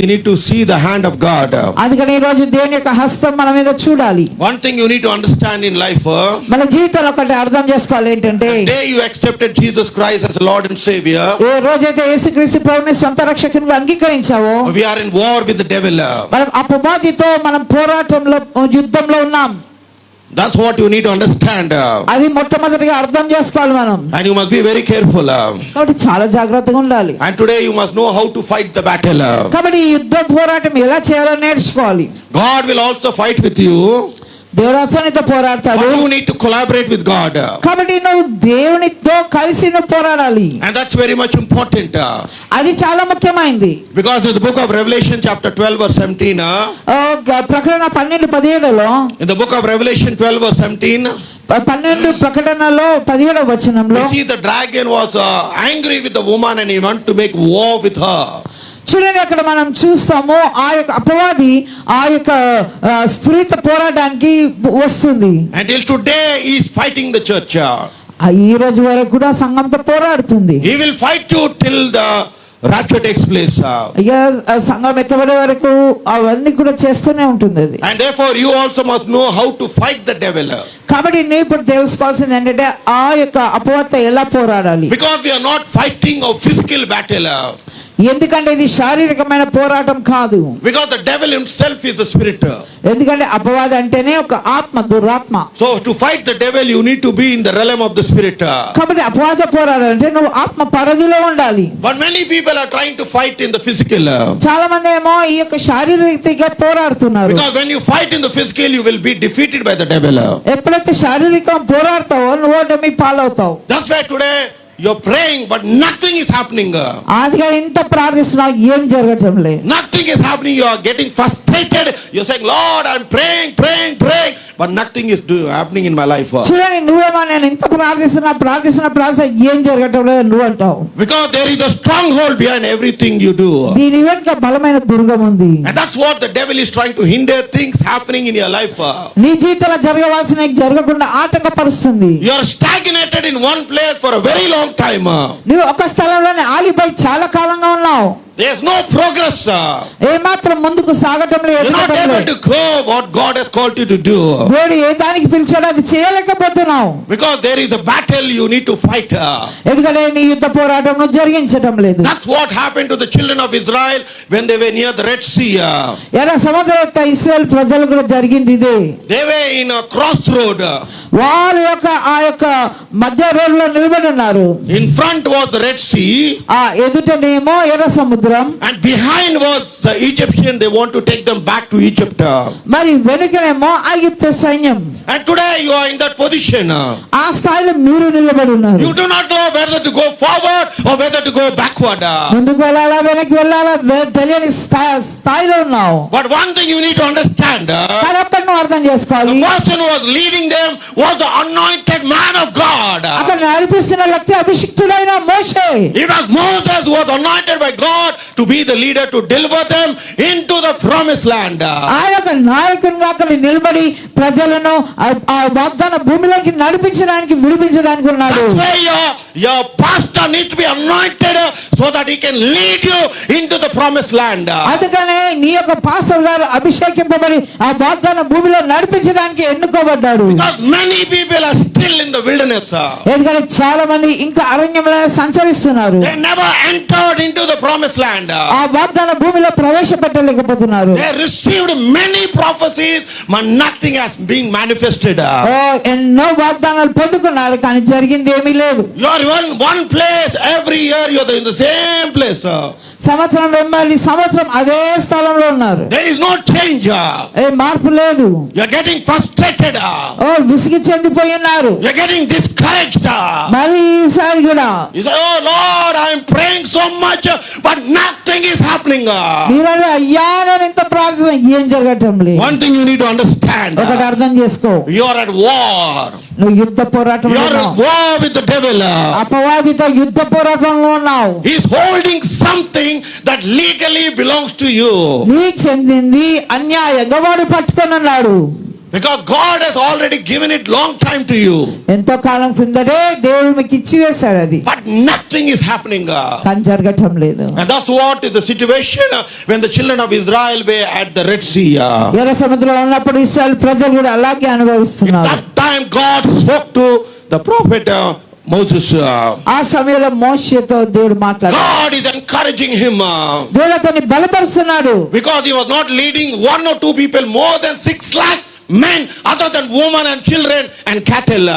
You need to see the hand of God. అందుకని ఈ రోజు దేవుని యొక్క హస్తం మన మీద చూడాలి. One thing you need to understand in life, మన జీవితంలో ఒకటి అర్థం చేసుకోవాలి ఏంటంటే, the day you accepted Jesus Christ as Lord and Savior, ఏ రోజైతే యేసుక్రీస్తు ప్రభువుని సొంత రక్షకునిగా అంగీకరించావో, we are in war with the devil. మనం అపవాదితో మనం పోరాటంలో యుద్ధంలో ఉన్నాం. That's what you need to understand. అది మొట్టమొదటిగా అర్థం చేసుకోవాలి మనం. And you must be very careful. కాబట్టి చాలా జాగ్రత్తగా ఉండాలి. And today you must know how to fight the battle. కాబట్టి ఈ యుద్ధ పోరాటం ఎలా చేయాలో నేర్చుకోవాలి. God will also fight with you. దేవుడు అతనితో పోరాడతాడు. But you need to collaborate with God. కాబట్టి నువ్వు దేవునితో కలిసి నువ్వు పోరాడాలి. And that's very much important. అది చాలా ముఖ్యమైనది. Because in the book of Revelation chapter 12 verse 17, ప్రకటన 12:17లో, in the book of Revelation 12 verse 17, 12 ప్రకటనలో 17వ వచనంలో, you see the dragon was angry with the woman and he wanted to make war with her. చూడండి, అక్కడ మనం చూస్తాము ఆ యొక్క అపవాది ఆ యొక్క స్త్రీతో పోరాడడానికి వస్తుంది. Until today he is fighting the church. ఈ రోజు వరకు కూడా సంఘంతో పోరాడుతుంది. He will fight you till the rapture takes place. ఇక సంఘం ఎత్తబడే వరకు అవన్నీ కూడా చేస్తూనే ఉంటుంది అది. And therefore you also must know how to fight the devil. కాబట్టి నేను ఇప్పుడు తెలుసుకోవాల్సింది ఏంటంటే ఆ యొక్క అపవాదితో ఎలా పోరాడాలి. Because we are not fighting a physical battle. ఎందుకంటే ఇది శారీరకమైన పోరాటం కాదు. Because the devil himself is a spirit. ఎందుకంటే అపవాది అంటేనే ఒక ఆత్మ, దురాత్మ. So to fight the devil you need to be in the realm of the spirit. కాబట్టి అపవాద పోరాడాలంటే నువ్వు ఆత్మ పరిధిలో ఉండాలి. But many people are trying to fight in the physical. చాలా మంది ఏమో ఈ యొక్క శారీరకంగా పోరాడుతున్నారు. Because when you fight in the physical you will be defeated by the devil. ఎప్పుడైతే శారీరకంగా పోరాడతావో నువ్వు ఓటమి పాలవుతావు. That's why today you're praying but nothing is happening. అందుకే ఇంత ప్రార్థిస్తున్నావు, ఏం జరగటం లేదు. Nothing is happening. You are getting frustrated. You're saying, Lord, I'm praying, but nothing is happening in my life. చూడండి, నువ్వేమో నేను ఇంత ప్రార్థిస్తున్నా ఏం జరగటం లేదు నువ్వు అంటావు. Because there is a stronghold behind everything you do. దీని వెనుక బలమైన దుర్గం ఉంది. And that's what the devil is trying to hinder things happening in your life. నీ జీవితంలో జరగవలసినవి జరగకుండా ఆటంకపరుస్తుంది. You are stagnated in one place for a very long time. నువ్వు ఒక స్థలంలోనే ఆగిపోయి చాలా కాలంగా ఉన్నావు. There's no progress. ఏమాత్రం ముందుకు సాగటం లేదు. You're not able to go what God has called you to do. దేవుడు ఏ దానికి పిలిచాడో అది చేయలేకపోతున్నావు. Because there is a battle you need to fight. ఎందుకంటే నీ యుద్ధ పోరాటం నువ్వు జరిగించడం లేదు. That's what happened to the children of Israel when they were near the Red Sea. ఎర్ర సముద్ర ఇశ్రాయేల్ ప్రజలు కూడా జరిగింది ఇదే. They were in a crossroad. వాళ్ళ యొక్క ఆ యొక్క మధ్య రోడ్లో నిలబడి ఉన్నారు. In front was the Red Sea. ఆ ఎదుటనేమో ఎర్ర సముద్రం. And behind was the Egyptian. They want to take them back to Egypt. మరి వెనుకనేమో ఐగుప్తు సైన్యం. And today you are in that position. ఆ స్థాయిలో మీరు నిలబడి ఉన్నారు. You do not know whether to go forward or whether to go backward. ముందుకు వెళ్ళాలా వెనక్కి వెళ్ళాలా తెలియని స్థాయిలో ఉన్నావు. But one thing you need to understand. Correct నువ్వు అర్థం చేసుకోవాలి. The person who was leading them was the anointed man of God. అక్కడ నడిపిస్తున్న వ్యక్తి అభిషిక్తుడైన మోషే. It was Moses who was anointed by God to be the leader to deliver them into the promised land. ఆ యొక్క నాయకునిగా అక్కడ నిలబడి ప్రజలను ఆ వాగ్దాన భూమిలోకి నడిపించడానికి విడిపించడానికి ఉన్నాడు. That's why your pastor needs to be anointed so that he can lead you into the promised land. అందుకనే నీ యొక్క పాస్టర్ గారు అభిషేకింపబడి ఆ వాగ్దాన భూమిలో నడిపించడానికి ఎన్నుకోబడ్డాడు. Because many people are still in the wilderness. ఎందుకంటే చాలా మంది ఇంకా అరణ్యంలో సంచరిస్తున్నారు. They never entered into the promised land. ఆ వాగ్దాన భూమిలో ప్రవేశపెట్టలేకపోతున్నారు. They received many prophecies but nothing has been manifested. ఎన్నో వాగ్దానాలు పొందుకున్నారు కానీ జరిగింది ఏమీ లేదు. You are in one place every year. You are in the same place. సంవత్సరం వెంబడి సంవత్సరం అదే స్థలంలో ఉన్నారు. There is no change. ఏ మార్పు లేదు. You are getting frustrated. విసిగి చెందిపోయి ఉన్నారు. You are getting discouraged. మరి ఈసారి కూడా You say, oh Lord, I am praying so much but nothing is happening. మీరు అయ్యా నేను ఇంత ప్రార్థన ఏం జరగటం లేదు. One thing you need to understand. ఒకటి అర్థం చేసుకో. You are at war. నువ్వు యుద్ధ పోరాటంలో You are at ఉన్నావు. war with the devil. అపవాదితో యుద్ధ పోరాటంలో ఉన్నావు. He is holding something that legally belongs to you. నీకు చెందింది అన్యాయంగా వాడు పట్టుకొని ఉన్నాడు. Because God has already given it long time to you. ఎంతో కాలం క్రిందటే దేవుడు మీకు ఇచ్చి వేశాడు అది, But nothing is happening. కానీ జరగటం లేదు. And that's what is the situation when the children of Israel were at the Red Sea. ఎర్ర సముద్రంలో ఉన్నప్పుడు ఇశ్రాయేల్ ప్రజలు కూడా అలాగే అనుభవిస్తున్నారు. That time God spoke to the prophet Moses. ఆ సమయంలో మోషేతో దేవుడు మాట్లాడాడు. God is encouraging him దేవుడు అతన్ని బలపరుస్తున్నాడు. because he was not leading 1 or 2 people, more than 6 lakh men other than women and children and cattle.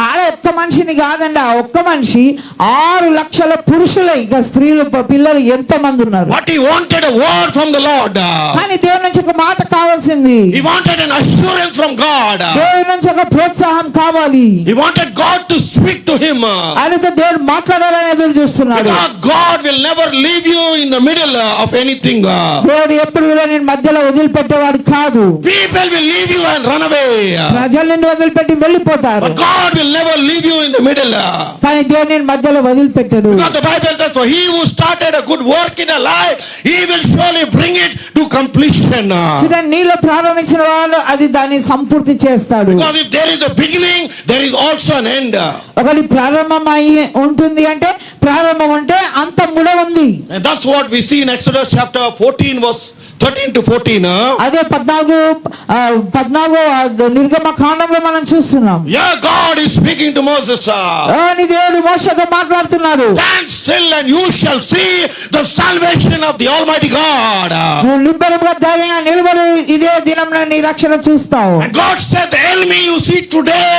ఆడ ఒక్క మనిషిని కాదండి, ఆ ఒక్క మనిషి 6 లక్షల పురుషులే, ఇక స్త్రీలు పిల్లలు ఎంత మంది ఉన్నారు. But he wanted a word from the Lord. కానీ దేవుడి నుంచి ఒక మాట కావాల్సింది. He wanted an assurance from God. దేవుడి నుంచి ఒక ప్రోత్సాహం కావాలి. He wanted God to speak to him. ఆయనతో దేవుడు మాట్లాడాలని ఎదురు చూస్తున్నాడు. Because God will never leave you in the middle of anything. దేవుడు ఎప్పుడు కూడా నేను మధ్యలో వదిలిపెట్టేవాడు కాదు. People will leave you and run away. ప్రజలు నిన్ను వదిలిపెట్టి వెళ్ళిపోతారు, But God will never leave you in the middle. కానీ దేవుడు నేను మధ్యలో వదిలిపెట్టాడు. Because the Bible says, for he who started a good work in a life, he will surely bring it to completion. చూడండి, నీలో ప్రారంభించిన వాడు అది దాన్ని సంపూర్తి చేస్తాడు. Because if there is a beginning, there is also an end. ఒకటి ప్రారంభం అయి ఉంటుంది అంటే, ప్రారంభం ఉంటే అంతం కూడా ఉంది. And that's what we see in Exodus chapter 14 verse 13 to 14. అదే 14 నిర్గమ కాండంలో మనం చూస్తున్నాం. Yeah, God is speaking to Moses. నీ దేవుడు మోషేతో మాట్లాడుతున్నాడు. Stand still and you shall see the salvation of the Almighty God. నువ్వు నిబ్బరంగా ధైర్యంగా నిలబడు, ఇదే దినంలో నీ రక్షణ చూస్తావు. And God said, the enemy you see today,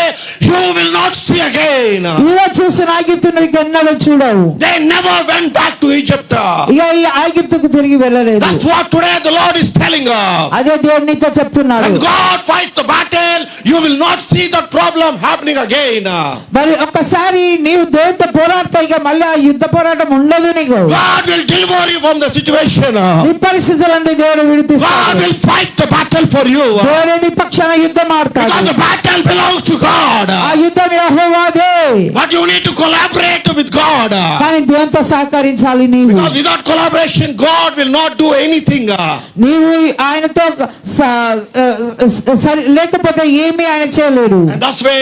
you will not see again. ఇలా చూసిన ఐగుప్తు నువ్వు ఎన్నడూ చూడవు. They never went back to Egypt. ఇక ఈ ఐగుప్తుకు తిరిగి వెళ్ళలేదు. That's what today the Lord is telling us. అదే దేవుడు నీతో చెప్తున్నాడు. When God fights the battle, you will not see that problem happening again. మరి ఒక్కసారి నీవు దేవుడితో పోరాడితే ఇక మళ్ళీ ఆ యుద్ధ పోరాటం ఉండదు నీకు. God will deliver you from the situation. నీ పరిస్థితులన్నీ దేవుడు God విడిపిస్తాడు. will fight the battle for you. దేవుడు నీ పక్షాన యుద్ధం ఆడతాడు. Because the battle belongs to God. ఆ యుద్ధం యెహోవాదే. But you need to collaborate with God. కానీ దేవునితో సహకరించాలి నీవు. Because without collaboration, God will not do anything. నీవు ఆయనతో లేకపోతే ఏమీ ఆయన చేయలేడు. And that's why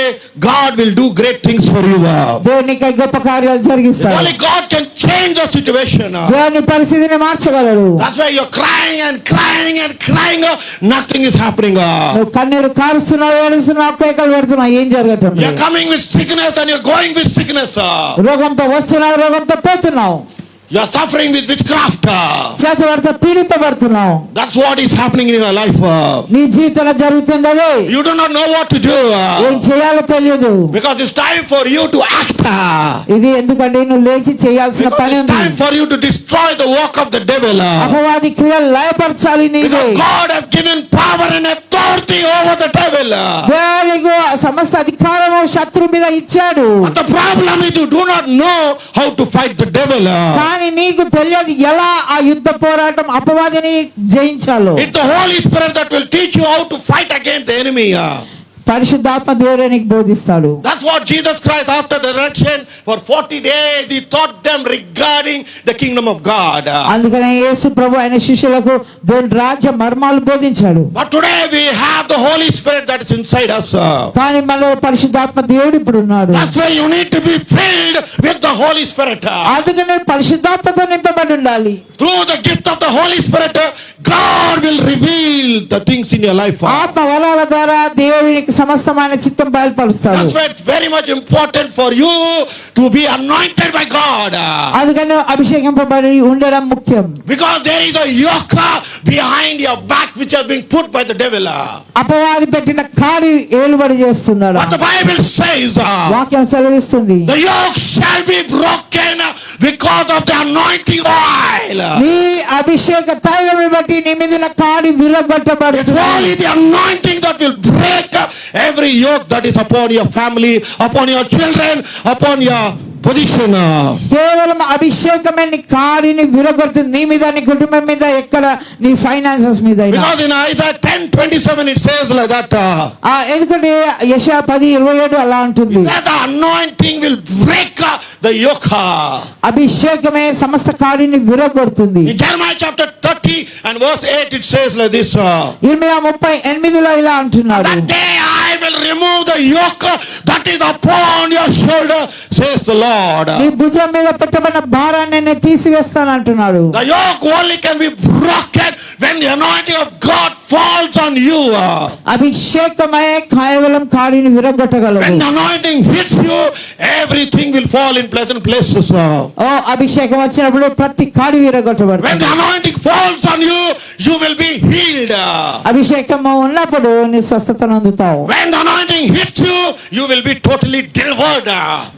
God will do great things for you. దేవుడు నీకు గొప్ప కార్యాలు జరిగిస్తాడు. Only God can change the situation. దేవుని పరిస్థితిని మార్చగలడు. That's why you're crying and crying and crying. Nothing is happening. నువ్వు కన్నీరు కారుస్తున్నావు, ఏడుస్తున్నావు, కేకలు పెడుతున్నావు, ఏం జరగటం లేదు. You're coming with sickness and you're going with sickness. రోగంతో వస్తున్నావు, రోగంతో పోతున్నావు. You're suffering with witchcraft. చేతబడితో పీడింపబడుతున్నావు. That's what is happening in your life. నీ జీవితంలో జరుగుతుంది అదే. You do not know what to do. ఏం చేయాలో తెలియదు. Because it's time for you to act. ఇది ఎందుకంటే నువ్వు లేచి చేయాల్సిన Because పని it's ఉంది. time for you to destroy the work of the devil. అపవాది క్రియలు లయపరచాలి నీవే. Because God has given power and authority over the devil. దేవుడికి సమస్త అధికారము శత్రువు మీద ఇచ్చాడు. But the problem is you do not know how to fight the devil. కానీ నీకు తెలియదు ఎలా ఆ యుద్ధ పోరాటం అపవాదిని జయించాలో. It's the Holy Spirit that will teach you how to fight against the enemy. పరిశుద్ధాత్మ దేవుడే నీకు బోధిస్తాడు. That's what Jesus Christ after the resurrection for 40 days he taught them regarding the kingdom of God. అందుకనే యేసు ప్రభు ఆయన శిష్యులకు దేవుని రాజ్య మర్మాలు బోధించాడు. But today we have the Holy Spirit that is inside us. కానీ మనలో పరిశుద్ధాత్మ దేవుడు ఇప్పుడు ఉన్నాడు. That's why you need to be filled with the Holy Spirit. అందుకనే పరిశుద్ధాత్మతో నింపబడి ఉండాలి. Through the gift of the Holy Spirit, God will reveal the things in your life. ఆత్మ వరాల ద్వారా దేవునికి సమస్తమైన చిత్తం బయలుపరుస్తాడు. That's why it's very much important for you to be anointed by God. అందుకని అభిషేకింపబడి ఉండడం ముఖ్యం. Because there is a yoke behind your back which has been put by the devil. అపవాది పెట్టిన కాడి ఏలుబడి చేస్తున్నాడు. What the Bible says, వాక్యం సెలవిస్తుంది, the yoke shall be broken because of the anointing oil. నీ అభిషేక తైలం బట్టి నీ మీద ఉన్న కాడి It's విరగొట్టబడుతుంది. only the anointing that will break every yoke that is upon your family, upon your children, upon your position. కేవలం అభిషేకమే నీ కాడిని విరగొడుతుంది, నీ మీద, నీ కుటుంబం మీద, ఎక్కడ నీ ఫైనాన్సెస్ మీద. Because in Isaiah 10:27 it says like that. ఎందుకంటే యెషయా 10:27 అలా ఉంటుంది. That the anointing will break the yoke. అభిషేకమే సమస్త కాడిని విరగొడుతుంది. In Jeremiah chapter 30 and verse 8 it says like this. ఇర్మీయా 38లో ఇలా అంటున్నాడు. That day I will remove the yoke that is upon your shoulder, says the Lord. నీ భుజం మీద పెట్టబడిన భారాన్ని నేను తీసివేస్తాను అంటున్నాడు. The yoke only can be broken when the anointing of God falls on you. అభిషేకమే కేవలం కాడిని విరగొట్టగలదు. When the anointing hits you, everything will fall in pleasant places. అభిషేకం వచ్చినప్పుడు ప్రతి కాడి విరగొట్టబడుతుంది. When the anointing falls on you, you will be healed. అభిషేకము ఉన్నప్పుడు నీ స్వస్థతను అందుతావు. When the anointing hits you, you will be totally delivered.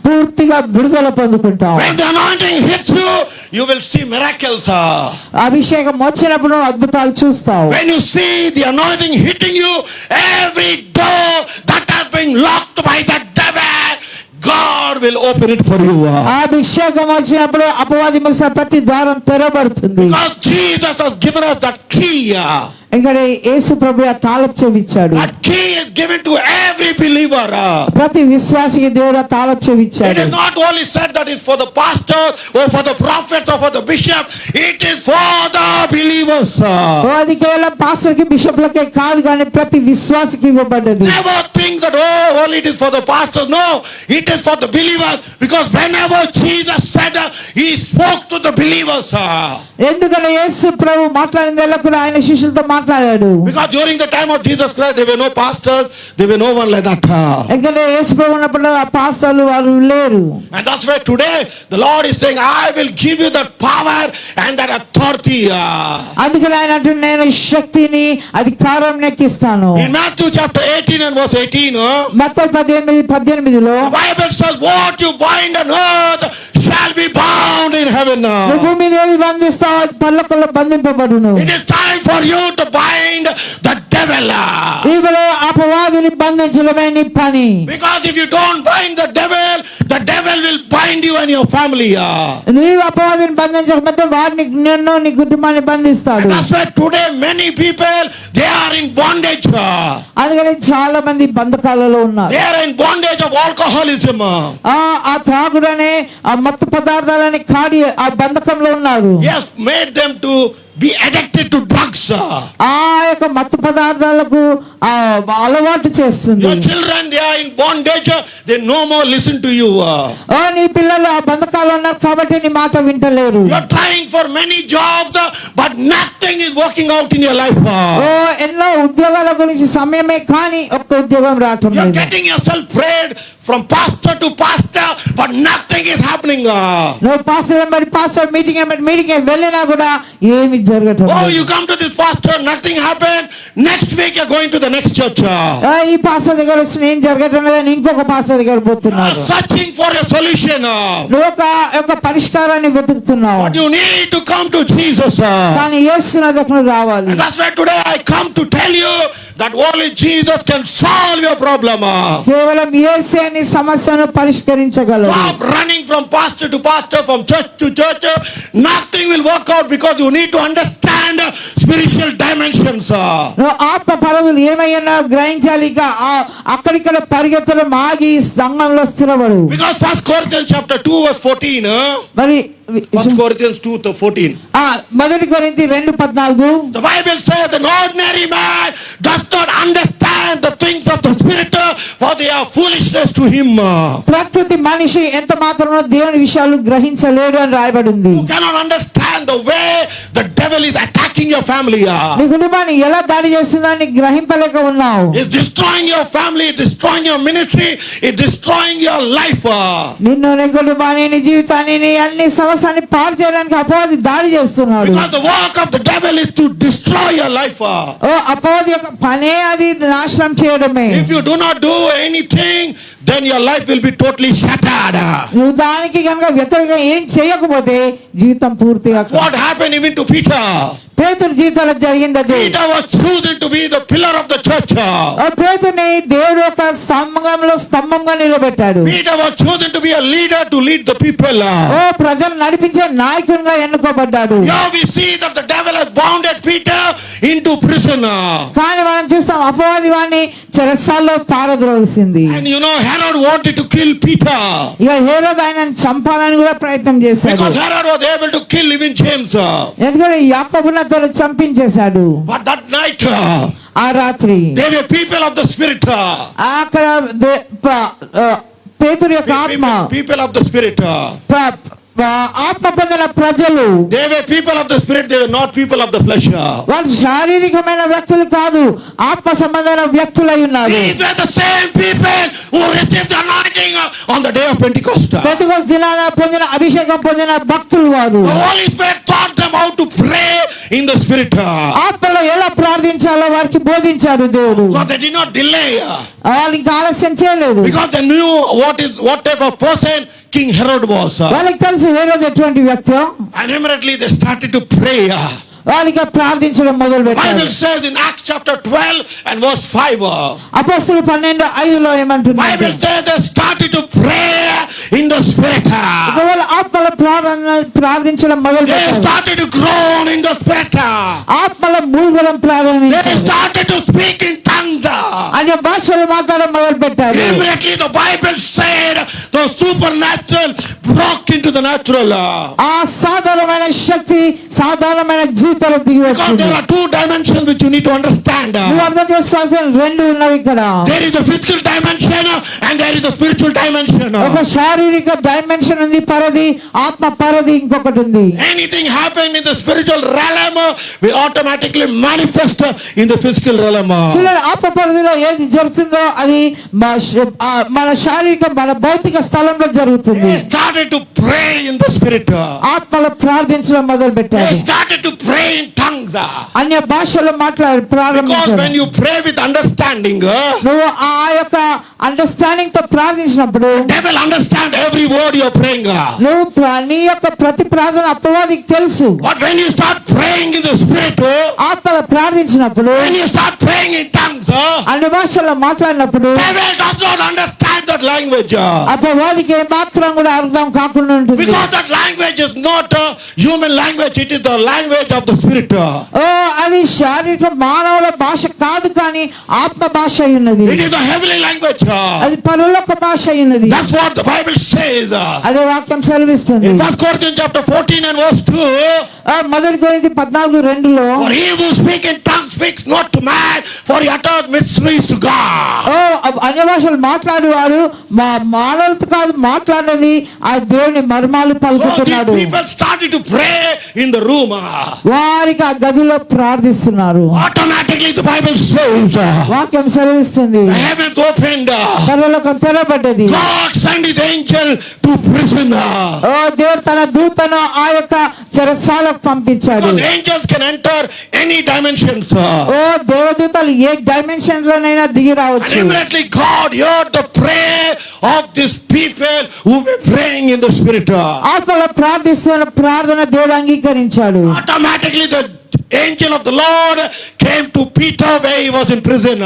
పూర్తిగా విడుదల పొందుకుంటావు. When the anointing hits you, you will see miracles. అభిషేకం వచ్చినప్పుడు అద్భుతాలు చూస్తావు. When you see the anointing hitting you, every door that has been locked by the devil, God will open it for you. అభిషేకం వచ్చినప్పుడు అపవాది మూసిన ప్రతి ద్వారం తెరబడుతుంది. Because Jesus has given us that key. ఇక్కడ యేసు ప్రభు ఆ తాళపు చెవి ఇచ్చాడు. That key is given to every believer. ప్రతి విశ్వాసికి దేవుడు ఆ తాళపు చెవి It ఇచ్చాడు. is not only said that it's for the pastor or for the prophet or for the bishop. It is for the believers. అది కేవలం పాస్టర్ కి, బిషప్లకే కాదు, కానీ ప్రతి విశ్వాసికి ఇవ్వబడ్డది. Never think that only it is for the pastors. No, it is for the believers. Because whenever Jesus said, he spoke to the believers. ఎందుకంటే యేసు ప్రభు మాట్లాడిందల్లా కూడా ఆయన శిష్యులతో మాట్లాడాడు. Because during the time of Jesus Christ, there were no pastors, there were no one like that. ఎందుకంటే యేసు ప్రభు ఉన్నప్పుడు ఆ పాస్టర్లు వారు లేరు. And that's why today the Lord is saying, I will give you that power and that authority. అందుకని ఆయన అంటున్నాడు, నేను శక్తిని అధికారం నీకు ఇస్తాను. In Matthew chapter 18 and verse 18, Mattayi 18:18లో the Bible says, what you bind on earth shall be bound in heaven. నువ్వు భూమి మీద ఏది బంధిస్తావో అది పరలోకంలో బంధింపబడును. It is time for you to bind the devil. ఇప్పుడు అపవాదిని బంధించడమే నీ పని. Because if you don't bind the devil will bind you and your family. నీవు అపవాదిని బంధించకపోతే వారిని, నిన్ను, నీ కుటుంబాన్ని బంధిస్తాడు. And that's why today many people, they are in bondage. అందుకని చాలా మంది బంధకాలలో ఉన్నారు. They are in bondage of alcoholism. ఆ త్రాగుడనే, ఆ మత్తు పదార్థాలని కాడి ఆ బంధకంలో ఉన్నారు. Yes, made them to be addicted to drugs. ఆ యొక్క మత్తు పదార్థాలకు అలవాటు చేస్తుంది. Your children, they are in bondage. They no more listen to you. నీ పిల్లలు ఆ బంధకాలు ఉన్నారు కాబట్టి నీ మాట వింటలేరు. You are trying for many jobs, but nothing is working out in your life. ఎన్నో ఉద్యోగాల గురించి సమయమే కానీ ఒక్క ఉద్యోగం రావటం You are లేదు. getting yourself prayed from pastor to pastor, but nothing is happening. నువ్వు పాస్టర్ ఎంబడి పాస్టర్, మీటింగ్ ఎంబడి మీటింగ్ వెళ్ళినా కూడా ఏమి జరగటం Oh, లేదు. you come to this pastor, nothing happened. Next week you are going to the next church. ఈ pastor దగ్గర వచ్చిన ఏం జరగటం లేదని ఇంకొక పాస్టర్ దగ్గర పోతున్నాడు. Searching for a solution. నువ్వు ఒక పరిష్కారాన్ని వెతుకుతున్నావు. But you need to come to Jesus. కానీ యేసు నా దగ్గరకు రావాలి. And that's why today I come to tell you that only Jesus can solve your problem. కేవలం యేసే నీ సమస్యను పరిష్కరించగలడు. Stop running from pastor to pastor, from church to church. Nothing will work out because you need to understand spiritual dimensions. నువ్వు ఆత్మ పరుగులు ఏమయ్యా గ్రహించాలి. ఇక అక్కడిక్కడ పరిగెత్తడం ఆగి సంఘంలో స్థిరపడు. Because 1 Corinthians chapter 2 verse 14. మరి 1 Corinthians 2:14. మొదటి కొరింథీ 2:14 The Bible says an ordinary man does not understand the things of the spirit, for they are foolishness to him. ప్రకృతి మనిషి ఎంత మాత్రమో దేవుని విషయాలు గ్రహించలేడు అని రాయబడింది. You cannot understand the way the devil is attacking your family. నీ కుటుంబాన్ని ఎలా దాడి చేస్తుందని గ్రహింపలేక ఉన్నావు. It's destroying your family, it's destroying your ministry, it's destroying your life. నిన్ను, నీ కుటుంబాన్ని, నీ జీవితాన్ని, నీ అన్ని సమస్యని పాడు చేయడానికి అపవాది దాడి చేస్తున్నాడు. Because the work of the devil is to destroy your your life. ఓ అపవాది యొక్క పనే అది నాశనం చేయడమే. If you do not do anything, then your life will be totally shattered. నువ్వు దానికి కనుక వ్యతిరేకంగా ఏం చేయకపోతే జీవితం పూర్తిగా. What happened even to Peter? పేతురు జీవితంలో జరిగింది అది. Peter was chosen to be the pillar of the church. ఆ పేతురుని దేవుడు యొక్క స్తంభంగా నిలబెట్టాడు. Peter was chosen to be a leader to lead the people. ఓ ప్రజలు నడిపించే నాయకునిగా ఎన్నుకోబడ్డాడు. Now we see that the devil has bounded Peter into prison. కానీ మనం చూస్తాం అపవాది వాడిని చెరసాల్లో పారద్రోలిసింది. And you know, Herod wanted to kill Peter. ఇక హేరోదు ఆయనను చంపాలని కూడా ప్రయత్నం చేశాడు. Because Herod was able to kill even James. ఎందుకంటే యాకోబును అతను చంపించేశాడు. But that night, ఆ రాత్రి they were people of the spirit. అక్కడ పేతురు యొక్క ఆత్మ People of the spirit. ఆత్మ పొందిన ప్రజలు. They were people of the spirit. They were not people of the flesh. వాళ్ళు శారీరకమైన వ్యక్తులు కాదు, ఆత్మ సంబంధమైన వ్యక్తులై ఉన్నారు. These were the same people who received the anointing on the day of Pentecost. Pentecost దినాన పొందిన అభిషేకం పొందిన భక్తులు వారు. The Holy Spirit taught them how to pray in the spirit. ఆత్మలో ఎలా ప్రార్థించాలో వారికి బోధించాడు దేవుడు. So they did not delay. వాళ్ళు ఇంకా ఆలస్యం చేయలేదు. Because they knew what type of person King Herod was. వాళ్ళకి తెలుసు హేరోదు ఎటువంటి వ్యక్తి. And immediately they started to pray. వాళ్ళకి ప్రార్థించడం మొదలు పెట్టారు. Bible says in Acts chapter 12 and verse 5. అపొస్తలులు 12:5 ఏమంటున్నారు? Bible says they started to pray in the spirit. వాళ్ళు ఆత్మలో ప్రార్థించడం మొదలు They పెట్టారు. started to groan in the spirit. ఆత్మలో మూల్గడం They ప్రారంభించారు. started to speak in tongues. అన్య భాషలు మాట్లాడడం మొదలు పెట్టారు. Immediately the Bible said the supernatural broke into the natural. ఆ సాధారణమైన శక్తి సాధారణమైన జీవితంలో దిగి Because వచ్చింది. there are two dimensions which you need to understand. నువ్వు అర్థం చేసుకోవాల్సిన రెండు ఉన్నవి ఇక్కడ. There is a physical dimension and there is a spiritual dimension. ఒక శారీరక డైమెన్షన్ ఉంది పరిధి, ఆత్మ పరిధి ఇంకొకటి ఉంది. Anything happened in the spiritual realm will automatically manifest in the physical realm. చూడండి, ఆత్మ పరిధిలో ఏది జరుగుతుందో అది మన శారీరక మన భౌతిక స్థలంలో జరుగుతుంది. They started to pray in the spirit. ఆత్మలో ప్రార్థించడం మొదలు They పెట్టారు. started to pray in tongues. అన్య భాషలో మాట్లాడి Because ప్రారంభించారు. when you pray with understanding, నువ్వు ఆ యొక్క అండర్స్టాండింగ్ తో ప్రార్థించినప్పుడు devil understand every word you are praying. నువ్వు నీ యొక్క ప్రతి ప్రార్థన అపవాదికి తెలుసు. But when you start praying in the spirit, ఆత్మలో ప్రార్థించినప్పుడు when you start praying in tongues, అన్ని భాషల్లో మాట్లాడినప్పుడు devil does not understand that language. అపవాదికి మాత్రం కూడా అర్థం కాకుండా ఉంటుంది. Because that language is not a human language, it is the language of the spirit. ఓ అది శారీరక మానవుల భాష కాదు, కానీ ఆత్మ భాష ఉన్నది. It is a heavenly language. అది పరలోక భాష ఉన్నది. That's what the Bible says. అదే వాక్యం సెలవిస్తుంది. In 1 Corinthians chapter 14 and verse 2, మొదటి కొరింథీ 14:2 for he who speaks in tongues speaks not to man, for he utters mysteries to God. అన్య భాషలు మాట్లాడేవారు మానవులతో కాదు మాట్లాడినది ఆ దేవుని మర్మాలు So పలుకుతున్నాడు. these people started to pray in the room. వారికి ఆ గదిలో ప్రార్థిస్తున్నారు. Automatically the Bible says, వాక్యం సెలవిస్తుంది. the heavens opened. పరలోకం తెరవబడ్డది. God sent his angel to prison. ఓ దేవుడు తన దూతను ఆ యొక్క చెరసాలకు పంపించాడు. Because angels can enter any dimensions. ఓ దేవదూతలు ఏ డైమెన్షన్ లోనైనా దిగి And రావచ్చు. immediately God heard the prayer of these people who were praying in the spirit. ఆత్మలో ప్రార్థిస్తున్న ప్రార్థన దేవుడు అంగీకరించాడు. Automatically the angel of the Lord came to Peter where he was in prison.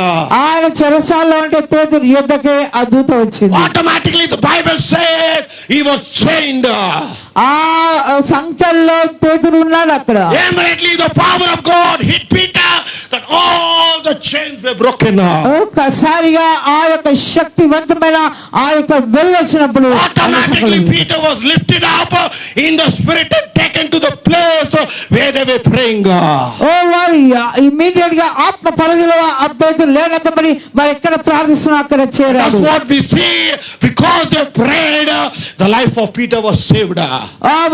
ఆయన చెరసాలలో ఉంటే పేతురు యుద్ధకే ఆ దూత వచ్చింది. Automatically the Bible says he was chained. ఆ సంఖ్యలో పేతురు ఉన్నాడు అక్కడ. Immediately the power of God hit Peter that all the chains were broken. ఒక్కసారిగా ఆ యొక్క శక్తివంతమైన ఆ యొక్క వెళ్ళొచ్చినప్పుడు Automatically Peter was lifted up in the spirit and taken to the place where they were praying. ఓ వారు ఇమ్మీడియట్ గా ఆత్మ పరిధిలో ఆ పేతురు లేనంతబడి వారు ఎక్కడ ప్రార్థిస్తున్నా అక్కడ చేరారు. That's what we see. Because they prayed, the life of Peter was saved.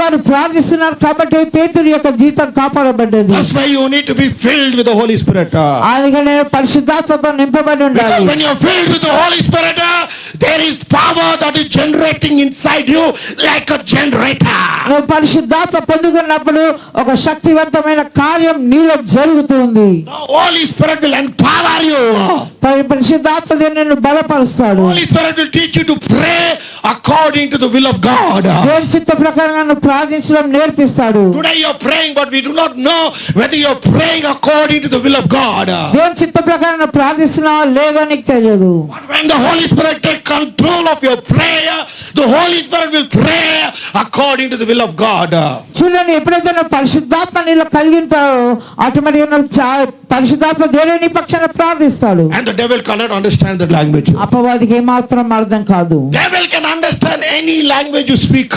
వారు ప్రార్థిస్తున్నారు కాబట్టి పేతురు యొక్క జీవితం కాపాడబడ్డది. That's why you need to be filled with the Holy Spirit. అందుకనే పరిశుద్ధాత్మతో నింపబడి ఉండాలి. Because when you're filled with the Holy Spirit, there is power that is generating inside you like a generator. నువ్వు పరిశుద్ధాత్మ పొందుకున్నప్పుడు ఒక శక్తివంతమైన కార్యం నీలో జరుగుతుంది. The Holy Spirit will empower you. పరిశుద్ధాత్మ నిన్ను బలపరుస్తాడు. Holy Spirit will teach you to pray according to the will of God. దేవుని చిత్త ప్రకారంగా నువ్వు ప్రార్థించడం నేర్పిస్తాడు. Today you are praying, but we do not know whether you are praying according to the will of God. దేవుని చిత్త ప్రకారం నువ్వు ప్రార్థిస్తున్నావా లేదో నీకు తెలియదు. But when the Holy Spirit take control of your prayer, the Holy Spirit will pray according to the will of God. చూడండి, ఎప్పుడైతే నువ్వు పరిశుద్ధాత్మ నీలో కలిగి ఉంటావో ఆటోమేటిక్గా నువ్వు పరిశుద్ధాత్మ దేవుని పక్షాన ప్రార్థిస్తాడు. And the devil cannot understand that language. అపవాదికి ఏమాత్రం అర్థం కాదు. Devil can understand any language you speak.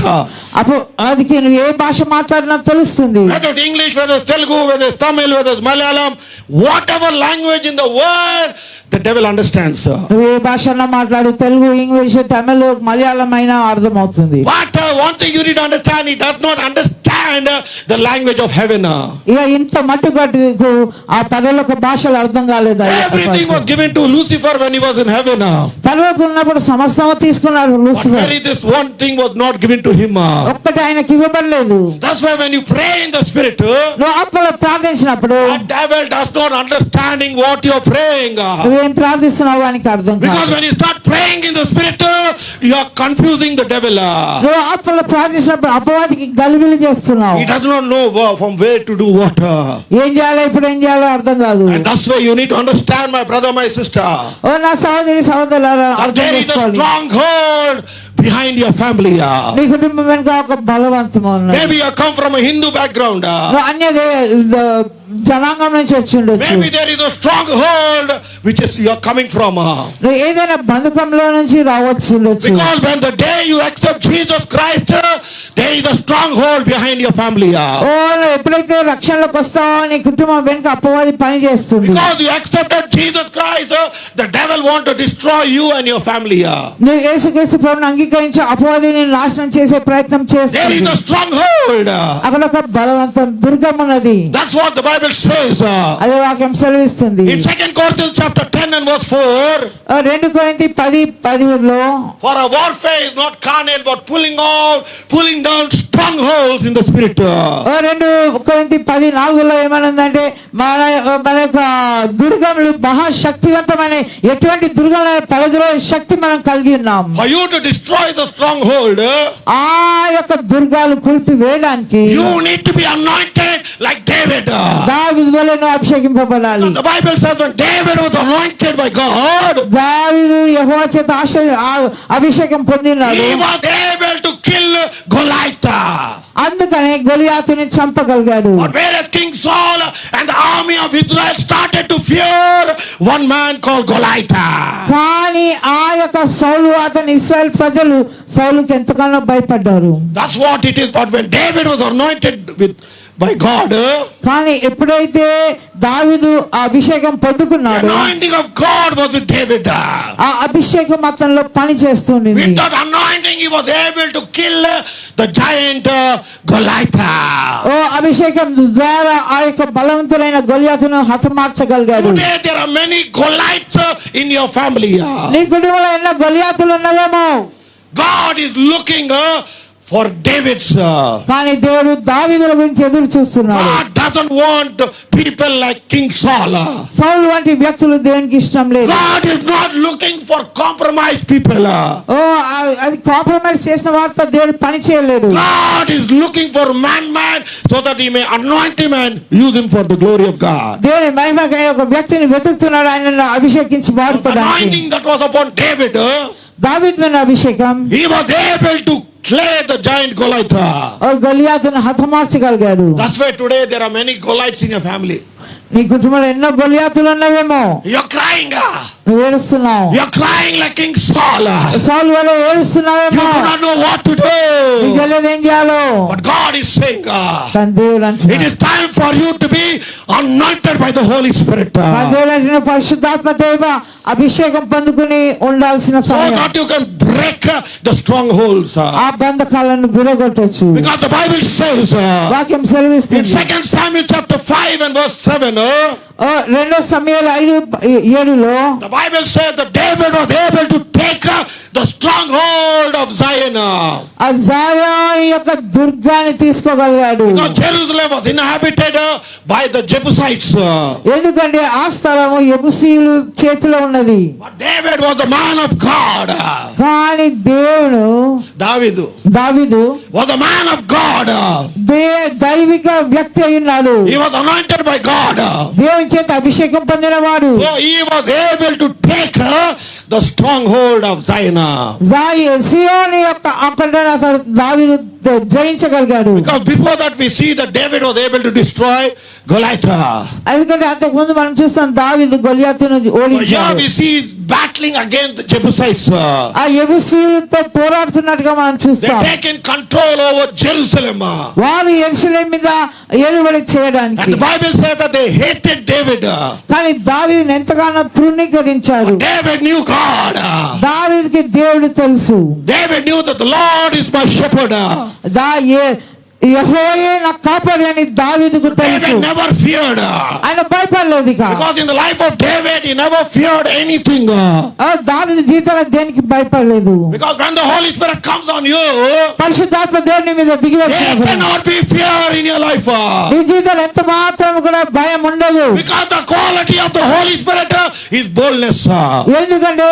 అపవాదికి నువ్వు ఏ భాష మాట్లాడినా తెలుస్తుంది. Whether it's English, whether it's Telugu, whether it's Tamil, whether it's Malayalam, whatever language in the world, the devil understands. నువ్వు ఏ భాషలో మాట్లాడు, తెలుగు, ఇంగ్లీష్, తమిళ, మలయాళం అయినా అర్థమవుతుంది. But one thing you need to understand, he does not understand the language of heaven. ఇక ఇంత మట్టుకు ఆ పరలోక భాషలు అర్థం కాలేదు. Everything was given to Lucifer when he was in heaven. పరలోకం ఉన్నప్పుడు సమస్తము తీసుకున్నారు But Lucifer. very this one thing was not given to him. ఒక్కటి ఆయనకి ఇవ్వబడలేదు. That's why when you pray in the spirit, నువ్వు ఆత్మలో ప్రార్థించినప్పుడు the devil does not understanding what you are praying. నువ్వేం ప్రార్థిస్తున్నావు అని అర్థం Because కాదు. when you start praying in the spirit, you are confusing the devil. నువ్వు ఆత్మలో ప్రార్థించినప్పుడు అపవాదికి గలిబిలి చేస్తున్నావు. He does not know from where to do what. ఏం చేయాలో ఇప్పుడు ఏం చేయాలో అర్థం కాదు. And that's why you need to understand, my brother, my sister, ఓ నా సహోదరి సహోదరులారా, that అర్థం there is a చేసుకోవాలి. stronghold behind your family. నీ కుటుంబం వెనుక ఒక బలవంతం ఉన్నది. Maybe you come from a Hindu background. నువ్వు అన్య జనాంగం నుంచి వచ్చి ఉండొచ్చు. Maybe there is a stronghold which is you are coming from. నువ్వు ఏదైనా బంధకంలో నుంచి రావచ్చు ఉండొచ్చు. Because when the day you accept Jesus Christ, there is a stronghold behind your family. ఓ నువ్వు ఎప్పుడైతే రక్షణలోకి వస్తావో నీ కుటుంబం వెనుక అపవాది పని చేస్తుంది. Because you accepted Jesus Christ, the devil want to destroy you and your family. నువ్వు యేసుక్రీస్తు ప్రభువుని అంగీకరించి అపవాదిని నాశనం చేసే ప్రయత్నం There is చేస్తుంది. a stronghold. అక్కడ ఒక బలవంతం దుర్గం ఉన్నది. That's what the Bible says. అదే వాక్యం సెలవిస్తుంది. In 2 Corinthians chapter 10 and verse 4, 2 కొరింథీ 10:13లో for our warfare is not carnal, but pulling down strongholds in the spirit. 2 కొరింథీ 10:4లో ఏమనుందంటే మన యొక్క దుర్గములు మహాశక్తివంతమైన ఎటువంటి దుర్గములైన పలదులో శక్తి మనం కలిగి ఉన్నాం. For you to destroy the stronghold, ఆ యొక్క దుర్గాలు కూల్చి వేయడానికి you need to be anointed like David. దావీదు వలె నువ్వు అభిషేకింపబడాలి. The Bible says when David was anointed by God, దావీదు యెహోవా చేత అభిషేకం పొందినాడు. he was able to kill Goliath. అందుకనే గొలియాతుని చంపగలిగాడు. But whereas King Saul and the army of Israel started to fear one man called Goliath. కానీ ఆ యొక్క సౌలు అతని ఇశ్రాయేల్ ప్రజలు సౌలుకి ఎంతగానో భయపడ్డారు. That's what it is. But when David was anointed by God, కానీ ఎప్పుడైతే దావీదు ఆ అభిషేకం the పొందుకున్నాడు, anointing of God was with David. ఆ అభిషేకం అతనిలో పని చేస్తుంది. With that anointing, he was able to kill the giant Goliath. ఓ అభిషేకం ద్వారా ఆ యొక్క బలవంతులైన గొలియాతును హతమార్చగలిగాడు. Today there are many Goliaths in your family. నీ కుటుంబంలో ఎన్నో గొలియాతులు ఉన్నవేమో. God is looking for David's. కానీ దేవుడు దావీదుల గురించి ఎదురు చూస్తున్నాడు. God doesn't want people like King Saul. సౌలు వంటి వ్యక్తులు దేవునికి ఇష్టం లేదు. God is not looking for compromised people. ఓ అది కాంప్రమైజ్ చేసిన వారితో దేవుడు పని చేయలేడు. God is looking for man so that he may anoint him and use him for the glory of God. దేవుని మహిమకై ఒక వ్యక్తిని వెతుకుతున్నాడు, ఆయనను అభిషేకించి The వాడుకోవడానికి. anointing that was upon David, దావీదు మీద అభిషేకం he was able to slay the giant Goliath. Oh గొలియాతును హతమార్చగలిగాడు. That's why today there are many Goliaths in your family. నీ కుటుంబంలో ఎన్నో గొలియాతులు ఉన్నవేమో. You're crying. నువ్వు ఏడుస్తున్నావు. You're crying like King Saul. సౌలు వల్ల You ఏడుస్తున్నావేమో. do not know what to నీకు do. తెలియదు ఏం చేయాలో. But God is saying, కానీ దేవుడు it అంటున్నాడు, is time for you to be anointed by the Holy Spirit. కానీ దేవుడు అంటున్నాడు, పరిశుద్ధాత్మ దేవ అభిషేకం పొందుకుని ఉండాల్సిన So సమయం. that you can break the strongholds. ఆ బంధకాలను విరగొట్టొచ్చు. Because the Bible says వాక్యం in సెలవిస్తుంది. 2 Samuel chapter 5 and verse 7, రెండో సమయాలు 5:7లో The Bible says that David was able to take the stronghold of Zion. ఆ జాయోను యొక్క దుర్గాన్ని తీసుకోగలిగాడు. Because Jerusalem was inhabited by the Jebusites. ఎందుకంటే ఆ స్థలము యెబూసీయుల చేతిలో ఉన్నది. But David was a man of God. కానీ దేవుడు దావీదు was a man of God. దైవిక వ్యక్తి అయి ఉన్నాడు. He was anointed by God. దేవుని చేత అభిషేకం పొందినవాడు. So he was able to take the stronghold of Zion. సియోను యొక్క అక్కడను అతడు దావీదు జయించగలిగాడు. Because before that we see that David was able to destroy Goliath. ఎందుకంటే అంతకు ముందు మనం చూస్తాం దావీదు గొలియాతును ఓడించాడు. Here we see battling against the Jebusites. ఆ యెబూసీయులతో పోరాడుతున్నట్టుగా మనం They చూస్తాం. taken control over Jerusalem. వారు యెరూషలేము మీద ఏలుబడి And చేయడానికి. the Bible says that they hated David. కానీ దావీదుని ఎంతగానో తృణీకరించారు. David knew God. దావీదుకి దేవుడు తెలుసు. David knew that the Lord is my shepherd. యెహోవాయే నా కాపరి అని దావీదుకు తెలుసు. David never feared. ఆయన భయపడలేదు ఇక. Because in the life of David he never feared anything. దావీదు జీవితంలో దేనికి భయపడలేదు. Because when the Holy Spirit comes on you, పరిశుద్ధాత్మ దేవుని మీద దిగి there వచ్చినప్పుడు cannot be fear in your life. నీ జీవితంలో ఎంత మాత్రం కూడా భయం ఉండదు. Because the quality of the Holy Spirit is boldness. ఎందుకంటే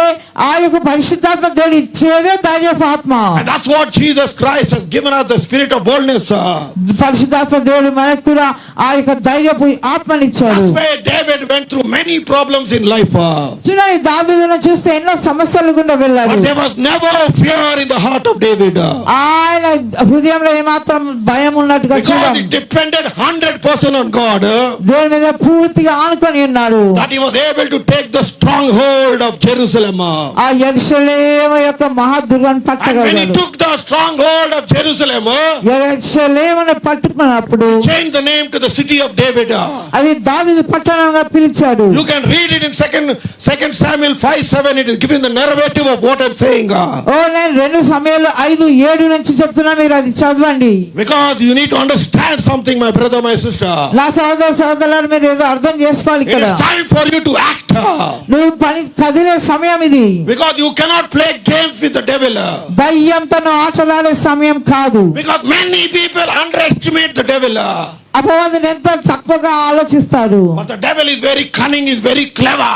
ఆ యొక్క పరిశుద్ధాత్మ దేవుడు ఇచ్చేదే ధైర్యపు ఆత్మ. And that's what Jesus Christ has given us, the spirit of boldness. పరిశుద్ధాత్మ దేవుడు మనకు కూడా ఆ యొక్క ధైర్యపు ఆత్మనిచ్చాడు. That's why David went through many problems in life. చూడండి దావీదును చూస్తే ఎన్నో సమస్యలు గుండా వెళ్ళాడు. But there was never fear in the heart of David. ఆయన హృదయంలో ఏమాత్రం భయం ఉన్నట్టుగా Because చూడం. he depended 100% on God. దేవుని మీద పూర్తిగా ఆనుకొని ఉన్నాడు. That he was able to take the stronghold of Jerusalem. ఆ యెరూషలేము యొక్క మహాదుర్గాన్ని And when he పట్టగలిగాడు. took the stronghold of Jerusalem, యెరూషలేమును పట్టుకున్నప్పుడు changed the name to the city of David. అది దావీదు పట్టణంగా పిలిచాడు. You can read it in second Samuel 5:7. It is giving the narrative of what I'm saying. నేను 2 సమయాలు 5:7 నుంచి చెప్తున్నా, మీరు అది చదవండి. Because you need to understand something, my brother, my sister. నా సోదరులారా, మీరు ఏదో అర్థం చేసుకోవాలి It ఇక్కడ. is time for you to act. నువ్వు పని కదిలే సమయం ఇది. Because you cannot play games with the devil. దయ్యంతో నువ్వు ఆటలాడే సమయం కాదు. Because many people underestimate the devil. అపవాదుని ఎంతో తక్కువగా ఆలోచిస్తారు. But the devil is very cunning, is very clever.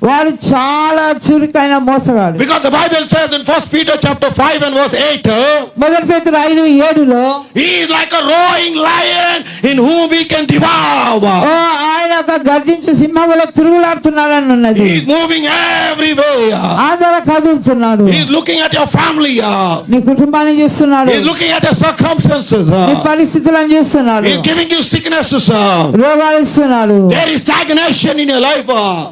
వాడు చాలా చురుకైన మోసగాడు. Because the Bible says in 1 Peter chapter 5 and verse 8, మొదటి పేతురు 5:7లో he is like a roaring lion in whom we can devour. ఆయన ఒక గర్జించు సింహంలో తిరుగులాడుతున్నాడని ఉన్నది. He is moving everywhere. ఆదర కదులుతున్నాడు. He is looking at your family. నీ కుటుంబాన్ని చూస్తున్నాడు. He is looking at your circumstances. నీ పరిస్థితులను చూస్తున్నాడు. He is giving you sicknesses. రోగాలు ఇస్తున్నాడు. There is stagnation in your life.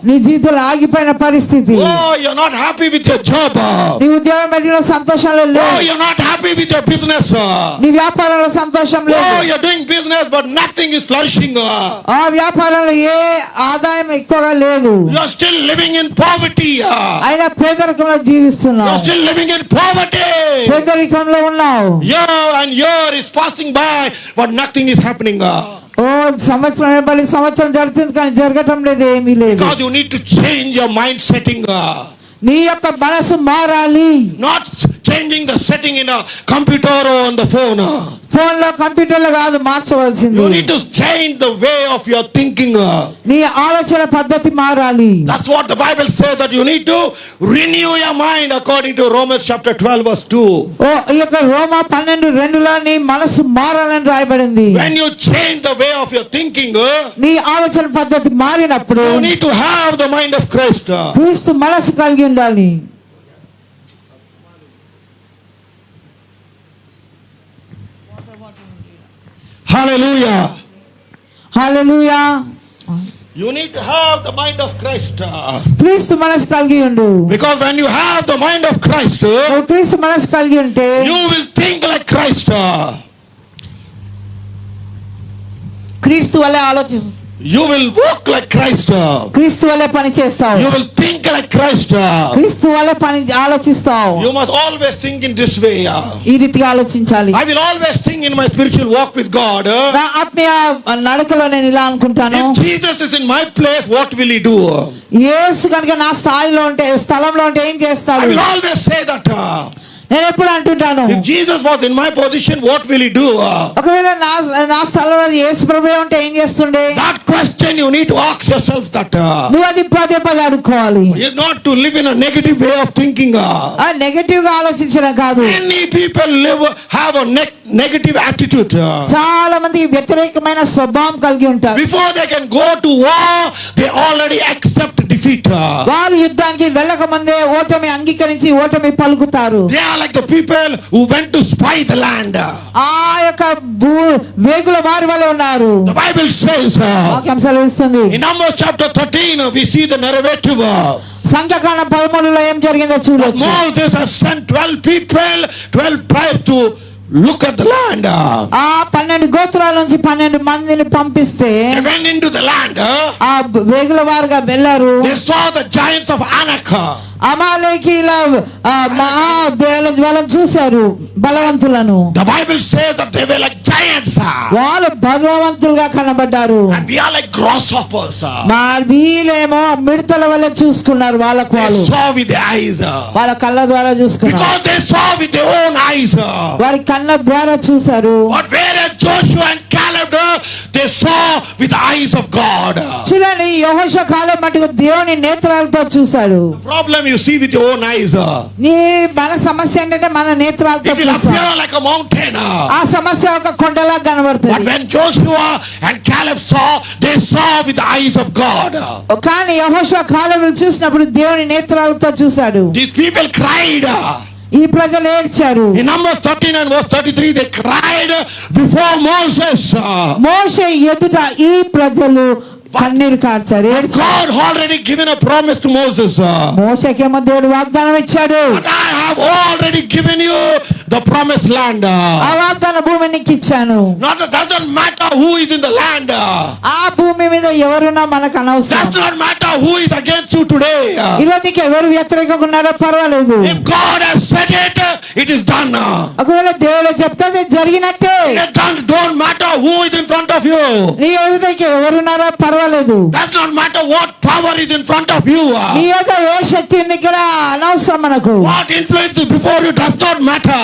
నీ జీవితంలో ఆగిపోయిన పరిస్థితి. Oh, you're not happy with your job. నీ ఉద్యోగం పెట్టిన సంతోషంలో Oh, లేదు. you're not happy with your business. నీ వ్యాపారంలో సంతోషం Oh, లేదు. you're doing business but nothing is flourishing. ఆ వ్యాపారంలో ఏ ఆదాయం ఎక్కువగా లేదు. You're still living in poverty. అయినా పేదరికంలో జీవిస్తున్నావు. You're still living in poverty. పేదరికంలో ఉన్నావు. Year is passing by but nothing is happening. సంవత్సరం వెంబడి సంవత్సరం జరుగుతుంది కానీ జరగటం లేదు, ఏమీ లేదు. Because you need to change your mind setting. నీ యొక్క మనసు మారాలి. Not changing the setting in a computer or on the phone. Phone లో కంప్యూటర్ లో కాదు మార్చవలసింది. You need to change the way of your thinking. నీ ఆలోచన పద్ధతి మారాలి. That's what the Bible says, that you need to renew your mind according to Romans chapter 12 verse 2. ఈ యొక్క రోమా 12:2లో నీ మనసు మారాలని రాయబడింది. When you change the way of your thinking, నీ ఆలోచన పద్ధతి మారినప్పుడు you need to have the mind of Christ. క్రీస్తు మనసు కలిగి ఉండాలి. Hallelujah. Hallelujah. You need to have the mind of Christ. క్రీస్తు మనసు కలిగి ఉండు. Because when you have the mind of Christ, నువ్వు క్రీస్తు మనసు కలిగి ఉంటే you will think like Christ. క్రీస్తు వలె You will walk like Christ. క్రీస్తు వలె పని చేస్తావు. You will think like Christ. క్రీస్తు వలె పని ఆలోచిస్తావు. You must always think in this way. ఈ రీతిగా ఆలోచించాలి. I will always think in my spiritual walk with God. నా ఆత్మీయ నడకలో నేను ఇలా అనుకుంటాను. If Jesus is in my place, what will he do? యేసు కనుక నా స్థలంలో ఉంటే ఏం I చేస్తాడు? will always say that. నేను ఎప్పుడు అంటుంటాను, If Jesus was in my position, what will he do? ఒకవేళ నా స్థలంలో యేసు ప్రభువే ఉంటే ఏం చేస్తుండే? That question you need to ask yourself that. నువ్వు అది పదే అడుక్కోవాలి. Is not to live in a negative way of thinking. Negative గా ఆలోచించడం కాదు. Many people have a negative attitude. చాలా మంది వ్యతిరేకమైన స్వభావం కలిగి ఉంటారు. Before they can go to war, they already accept defeat. వారు యుద్ధానికి వెళ్ళక ముందే ఓటమి అంగీకరించి ఓటమి పలుకుతారు. They are like the people who went to spy the land. ఆ యొక్క వేగుల వారి వలె ఉన్నారు. The Bible says వాక్యం సెలవిస్తుంది. in Numbers chapter 13 we see the narrative. సంఖ్యాకాండం 13లో ఏం జరిగిందో చూడొచ్చు. Moses has sent 12 people, 12 tribes to look at the land. ఆ 12 గోత్రాల నుంచి 12 మందిని పంపిస్తే They went into the land. ఆ వేగుల వారుగా వెళ్ళారు. They saw the giants of Anak. అమాలేకీల వాళ్ళని చూశారు, బలవంతులను. The Bible says that they were like giants. వాళ్ళు బలవంతులుగా కనబడ్డారు. And we are like grasshoppers. వీళ్ళేమో మిడతల వల్ల చూసుకున్నారు. వాళ్ళకు They వాళ్ళు saw with their eyes. వాళ్ళ కళ్ళ ద్వారా చూసుకున్నారు. Because they saw with their own eyes. వారి కళ్ళ ద్వారా చూశారు. But whereas Joshua and Caleb, they saw with the eyes of God. చూడండి, యెహోషువ కాలం మటుకు దేవుని నేత్రాలతో చూశాడు. The problem you see with your own eyes. మన సమస్య ఏంటంటే మన నేత్రాలతో It will చూస్తాం. appear like a mountain. ఆ సమస్య ఒక కొండలా But కనబడుతుంది. when Joshua and Caleb saw, they saw with the eyes of God. కానీ యెహోషువ కాలేబును చూసినప్పుడు దేవుని నేత్రాలతో చూశాడు. These people cried. ఈ ప్రజలు ఏడ్చారు. In Numbers 13 and verse 33, they cried before Moses. మోషే ఎదుట ఈ ప్రజలు కన్నీరు కార్చారు, ఏడ్చారు. God already given a promise to Moses. మోషేకేమో దేవుడు వాగ్దానం ఇచ్చాడు. But I have already given you the promised land. ఆ వాగ్దాన భూమి నీకు ఇచ్చాను. Not doesn't matter who is in the land. ఆ భూమి మీద ఎవరున్నా మనకు అనవసరం. Does not matter who is against you today. ఈరోజు నీకు ఎవరు వ్యతిరేకంగా ఉన్నారో పర్వాలేదు. If God has said it, it is done. ఒకవేళ దేవుడు చెప్తే అది జరిగినట్టే. It is done. Don't matter who is in front of you. నీ ఎదుటకి ఎవరున్నారో పర్వాలేదు. Does not matter what power is in front of you. నీ యొక్క ఏ శక్తి ఉంది కూడా అనవసరం మనకు. What influence is before you does not matter.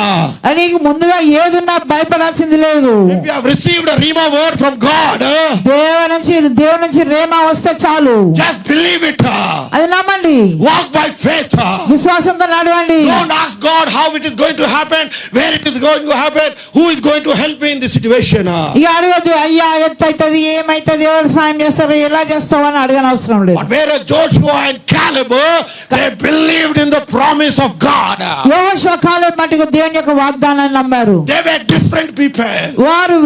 నీకు ముందుగా ఏదున్నా భయపడాల్సింది లేదు. If you have received a rhema word from God, దేవుడి నుంచి రేమా వస్తే చాలు. just believe it. అది నమ్మండి. Walk by faith. విశ్వాసంతో నడవండి. Don't ask God how it is going to happen, where it is going to happen, who is going to help me in this situation. ఇక అడగద్దు, అయ్యా ఎట్టయితది, ఏమైతుంది, ఎవరు సాయం చేస్తారు, ఎలా చేస్తావు అని అడగని అవసరం లేదు. But whereas Joshua and Caleb, they believed in the promise of God. యెహోషువ కాలేబు మటుకు దేవుని యొక్క వాగ్దానాన్ని నమ్మారు. They were different people. వారు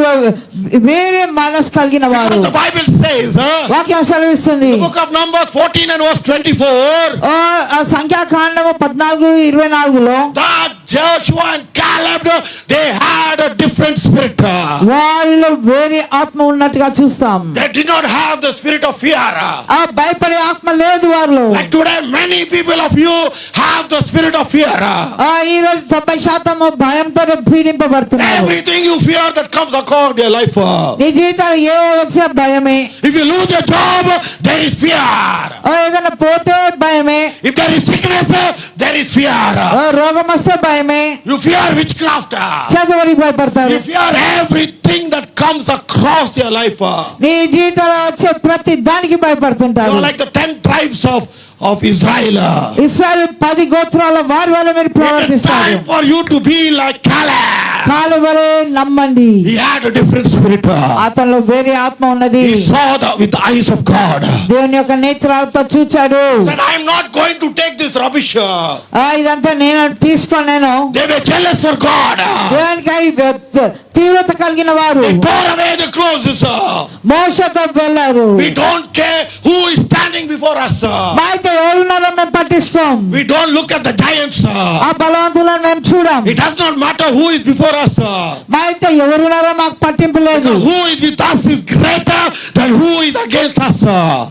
వేరే మనసు కలిగిన వారు. Because the Bible says, వాక్యం సెలవిస్తుంది. the book of Numbers 14 and verse 24, సంఖ్యాకాండము 14:24లో that Joshua and Caleb, they had a different spirit. వారిలో వేరే ఆత్మ ఉన్నట్టుగా చూస్తాం. They did not have the spirit of fear. ఆ భయపడే ఆత్మ లేదు వారిలో. Like today, many people of you have the spirit of fear. ఈ రోజు 90% భయంతో పీడింపబడుతున్నారు. Everything you fear that comes across your life. నీ జీవితంలో ఏ వచ్చిన భయమే. If you lose your job, there is fear. ఏదైనా పోతే భయమే. If there is sickness, there is fear. రోగం వస్తే భయమే. You fear witchcraft. చేతబడి భయపడతారు. You fear everything that comes across your life. నీ జీవితంలో వచ్చే ప్రతి దానికి You భయపడుతుంటారు. are like the 10 tribes of Israel. ఇశ్రాయేలు 10 గోత్రాల వారి వల్ల మీరు It is ప్రవర్తిస్తారు. time for you to be like Caleb. కాలు వలె నమ్మండి. He had a different spirit. అతనిలో వేరే ఆత్మ ఉన్నది. He saw with the eyes of God. దేవుని యొక్క నేత్రాలతో చూచాడు. Said, I am not going to take this rubbish. ఇదంతా నేను తీసుకోలేను. They were jealous for God. దేవునికి తీవ్రత కలిగిన వారు They tore away the clothes. మోషతో వెళ్ళారు. We don't care who is standing standing before us. మా అయితే ఎవరున్నారో మేము పట్టించుకోం. We don't look at the giants. ఆ బలవంతులను మేము చూడం. It does not matter who is before us. మా అయితే ఎవరున్నారో మాకు పట్టింపు లేదు. Who is with us is greater than who is against us.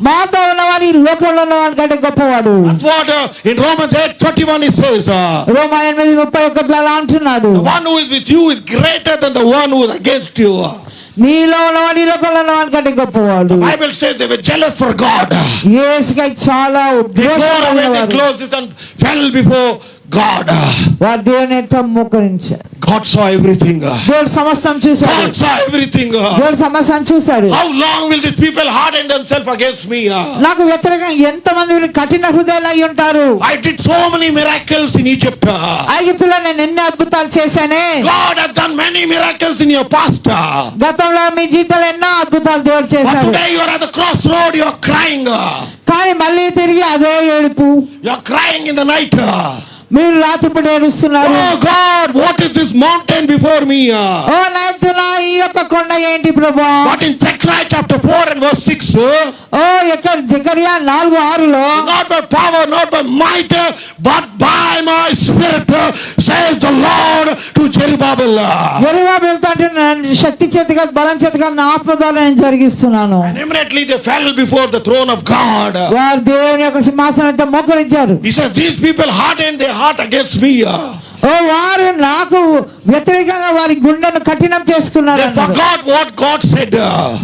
మాతో ఉన్నవాడు ఈ లోకంలో ఉన్నవాడి కంటే గొప్పవాడు. That's what in Romans 8:31 it says. రోమా 8:31 అలా అంటున్నాడు. The one who is with you is greater than the one who is against you. నీలో ఉన్నవాడు ఈ లోకంలో ఉన్నవాడి కంటే గొప్పవాడు. The Bible says they were jealous for God. యేసుకై చాలా They tore away their ఉద్రేకపడినవారు. clothes and fell before God. వారు దేవుని ఎదుట మోకరించారు. God saw everything. దేవుడు సమస్తం చూశాడు. God saw everything. దేవుడు సమస్తం చూశాడు. How long will these people harden themselves against me? నాకు వ్యతిరేకంగా ఎంతమంది కఠిన హృదయాలు అయి ఉంటారు. I did so many miracles in Egypt. ఐగుప్తులో నేను ఎన్ని అద్భుతాలు చేశానే. God has done many miracles in your past. గతంలో మీ జీవితంలో ఎన్నో అద్భుతాలు దేవుడు But చేశాడు. today you are at the crossroad, you are crying. కానీ మళ్ళీ తిరిగి అదే ఏడుపు. You are crying in the night. మీరు రాత్రిపూట ఏడుస్తున్నారు. Oh God, what is this mountain before me? ఓ నాయకుడా, ఈ యొక్క కొండ ఏంటి ప్రభువా? But in Zechariah chapter 4 and verse 6, ఓ జకర్యా 4:6లో not by power, not by might, but by my spirit, says the Lord to Zerubbabel. యెరూబాబెలు వెళ్తాంటే శక్తి చేత కాదు, బలం చేత కాదు, నా ఆత్మ ద్వారా నేను జరిగిస్తున్నాను. And immediately they fell before the throne of God. వారు దేవుని యొక్క సింహాసనంతో మోకరించారు. He says, these people hardened their heart against me. ఓ వారు నాకు వ్యతిరేకంగా వారి గుండెను కఠినం చేసుకున్నారు. They forgot what God said.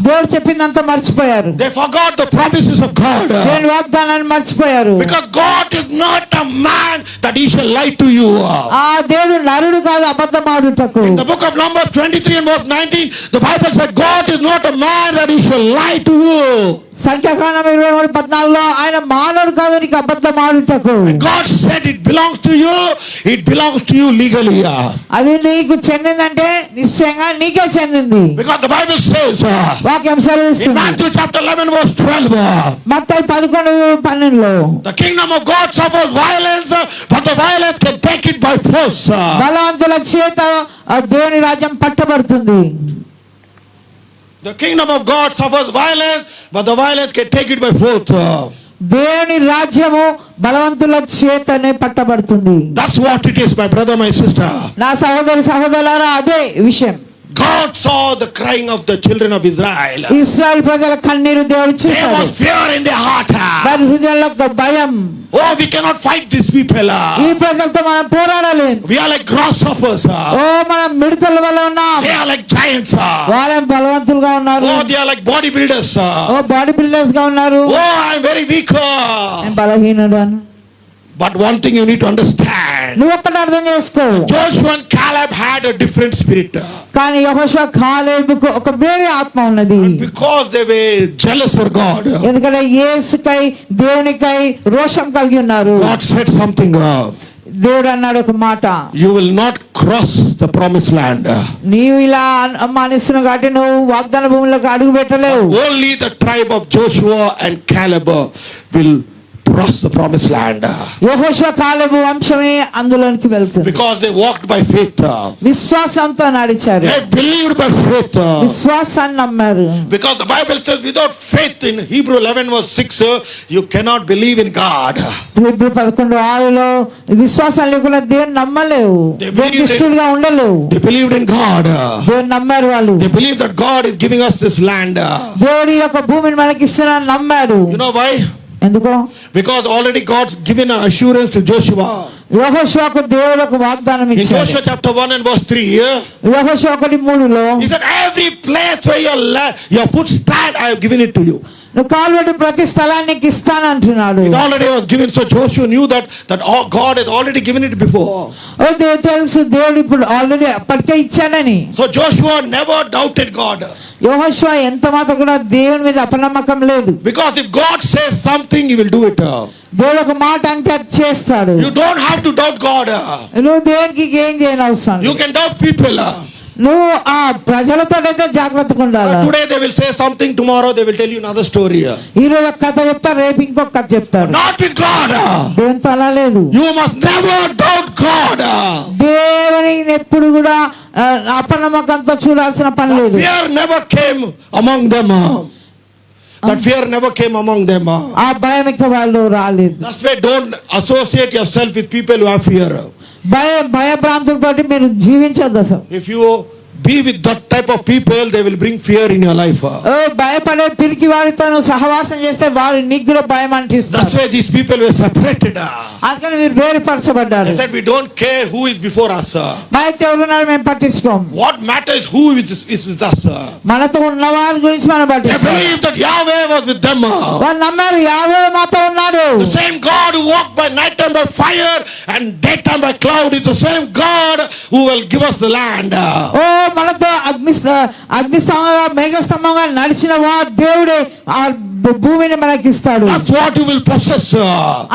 దేవుడు చెప్పిందంతా మర్చిపోయారు. They forgot the promises of God. దేవుని వాగ్దానాన్ని మర్చిపోయారు. Because God is not a man that he shall lie to you. ఆ దేవుడు నరుడు కాదు అబద్ధమాడుటకు. In the book of Numbers 23 and verse 19, the Bible said God is not a man that he shall lie to you. సంఖ్యాకాండం 23:14లో ఆయన మానవుడు కాదు నీకు అబద్ధం ఆడుటకు. God said it belongs to you. It belongs to you legally. అది నీకు చెందిందంటే నిశ్చయంగా నీకే చెందింది. Because the Bible says వాక్యం in సెలవిస్తుంది. Matthew chapter 11 verse 12, Mattayi 11:12లో the kingdom of God suffers violence, but the violence can take it by force. బలవంతుల చేత ఆ దేవుని రాజ్యం పట్టబడుతుంది. The kingdom of God suffers violence, but the violence can take it by force. దేవుని రాజ్యము బలవంతుల చేతనే పట్టబడుతుంది. That's what it is, my brother, my sister. నా సహోదరులారా అదే విషయం. God saw the crying of the children of Israel. Israel ప్రజల కన్నీరు దేవుడు There చూశాడు. was fear in their heart. వారి హృదయంలో ఒక భయం. Oh, we cannot fight these people. ఈ ప్రజలతో మనం పోరాడలేం. We are like grasshoppers. ఓ మనం మిడతల వల్ల ఉన్నాం. They are like giants. వాళ్ళేం బలవంతులుగా ఉన్నారు. Oh, they are like bodybuilders. ఓ బాడీ బిల్డర్స్ గా ఉన్నారు. Oh, I am very weak. నేను బలహీనుడు అని. But one thing you need to understand. నువ్వు ఒక్కటి అర్థం చేసుకో. Joshua and Caleb had a different spirit. కానీ యెహోషువ కాలేబుకు ఒక వేరే ఆత్మ ఉన్నది. Because they were jealous for God. ఎందుకంటే యేసుకై దేవునికై రోషం కలిగి ఉన్నారు. God said something. దేవుడు అన్నాడు ఒక మాట. You will not cross the promised land. నీవు ఇలా మానేస్తున్నావు కాబట్టి నువ్వు వాగ్దాన భూమిలోకి అడుగు పెట్టలేవు. Only the tribe of Joshua and Caleb will cross the promised land. యెహోషువ కాలేబు వంశమే అందులోనికి వెళ్తుంది. Because they walked by faith. విశ్వాసంతో నడిచారు. They believed by faith. విశ్వాసాన్ని నమ్మారు. Because the Bible says without faith, in Hebrew 11 verse 6, you cannot believe in God. హెబ్రీ 11:6లో విశ్వాసం లేకుండా దేవుని నమ్మలేవు. దేవునికి ఇష్టడుగా ఉండలేవు. They believed in God. దేవుని నమ్మారు వాళ్ళు. They believed that God is giving us this land. దేవుడి యొక్క భూమిని మనకి ఇస్తున్నాడని నమ్మారు. You know why? ఎందుకో? Because already God's given an assurance to Joshua. యెహోషువకు దేవుడు ఒక వాగ్దానం In ఇచ్చాడు. Joshua chapter 1 and verse 3, యెహోషువ 1:3లో he said, every place where your foot stand, I have given it to you. నువ్వు కాలు పెట్టిన ప్రతి స్థలాన్ని నీకు ఇస్తాను అంటున్నాడు. It already was given. So Joshua knew that God has already given it before. ఓ దేవుడు తెలుసు దేవుడు ఇప్పుడు ఆల్రెడీ అప్పటికే ఇచ్చాడని. So Joshua never doubted God. యెహోషువ ఎంత మాత్రం కూడా దేవుని మీద అపనమ్మకం లేదు. Because if God says something, he will do it. దేవుడు ఒక మాట అంటే అది చేస్తాడు. You don't have to doubt God. నువ్వు దేవునికి ఏం చేయని అవసరం లేదు. You can doubt people. నువ్వు ఆ ప్రజలతో అయితే జాగ్రత్తగా ఉండాలి. Today they will say something, tomorrow they will tell you another story. ఈ రోజు ఒక కథ చెప్తారు, రేపు ఇంకొక కథ చెప్తారు. Not with God. దేవునితో అలా లేదు. You must never doubt God. దేవుని ఎప్పుడు కూడా అపనమ్మకంతో చూడాల్సిన పని లేదు. Fear never came among them. That fear never came among them. ఆ భయం ఇక వాళ్ళు రాలేదు. That's why don't associate yourself with people who have fear. భయభ్రాంతులతోటి మీరు జీవించొద్దు అసలు. If you be with that type of people, they will bring fear in your life. భయపడే పిరికి వారితో నువ్వు సహవాసం చేస్తే వారు నీకు కూడా భయం అంటిస్తారు. That's why these people were separated. అందుకని మీరు వేరుపరచబడ్డారు. They said we don't care who is before us. బయట ఎవరున్నారు మేము పట్టించుకోం. What matters who is with us. మనతో ఉన్న వారి గురించి మనం They పట్టించుకోం. believed that Yahweh was with them. వాళ్ళు నమ్మారు యావే మాతో ఉన్నాడు. The same God who walked by night time by fire and daytime by cloud is the same God who will give us the land. ఓ మనతో అగ్నిస్తంభంగా మేఘస్తంభంగా నడిచిన దేవుడే ఆ భూమిని మనకి ఇస్తాడు. That's what you will possess.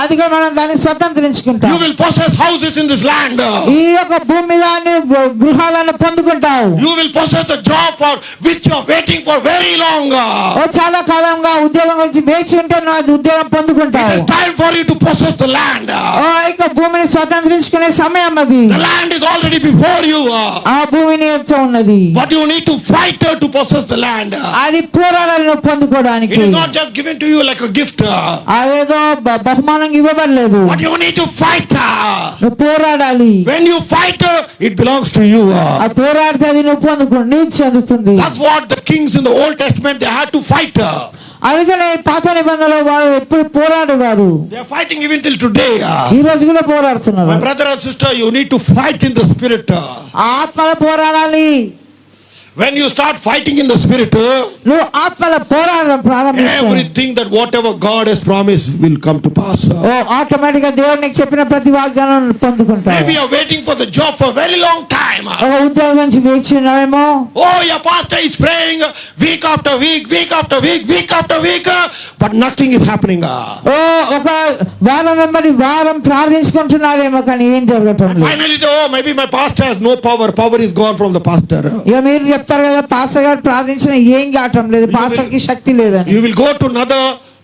అందుకే మనం దాన్ని స్వతంత్రించుకుంటాం. You will possess houses in this land. ఈ యొక్క భూమి మీద గృహాలను పొందుకుంటావు. You will possess the job for which you are waiting for very long. ఓ చాలా కాలంగా ఉద్యోగం గురించి వేచి ఉంటే నువ్వు అది ఉద్యోగం పొందుకుంటావు. It is time for you to possess the land. ఓ ఇక భూమిని స్వతంత్రించుకునే సమయం అది. The land is already before you. ఆ భూమిని ఎంతో ఉన్నది. But you need to fight to possess the land. అది పోరాడాలి నువ్వు పొందుకోవడానికి. It is not just given to you like a gift. అదేదో బహుమానం ఇవ్వబడలేదు. But you need to fight. నువ్వు పోరాడాలి. When you fight, it belongs to you. ఆ పోరాడితే అది నువ్వు పొందుకో నీకు చెందుతుంది. That's what the kings in the Old Testament they had to fight. అందుకనే పాత నిబంధనలో వారు ఎప్పుడు పోరాడేవారు. They are fighting even till today. ఈ రోజు కూడా పోరాడుతున్నారు. My brother and sister, you need to fight in the spirit. ఆత్మలో పోరాడాలి. When you start fighting in the spirit, నువ్వు ఆత్మలో పోరాడడం ప్రారంభిస్తావు. everything that whatever God has promised will come to pass. ఓ automatic గా దేవుడు నీకు చెప్పిన ప్రతి వాగ్దానం పొందుకుంటావు. Maybe you are waiting for the job for a very long time. ఒక ఉద్యోగం నుంచి వేచి ఉన్నావేమో. Oh, your pastor is praying week after week, week after week, week after week, but nothing is happening. ఓ ఒక వారం వెంబడి వారం ప్రార్థించుకుంటున్నారేమో కానీ ఏం జరగటం లేదు. Finally, oh, maybe my pastor has no power. Power is gone from the pastor. ఇక మీరు చెప్తారు కదా పాస్టర్ గారు ప్రార్థించిన ఏం కావటం లేదు, పాస్టర్ కి శక్తి లేదని. You will go to another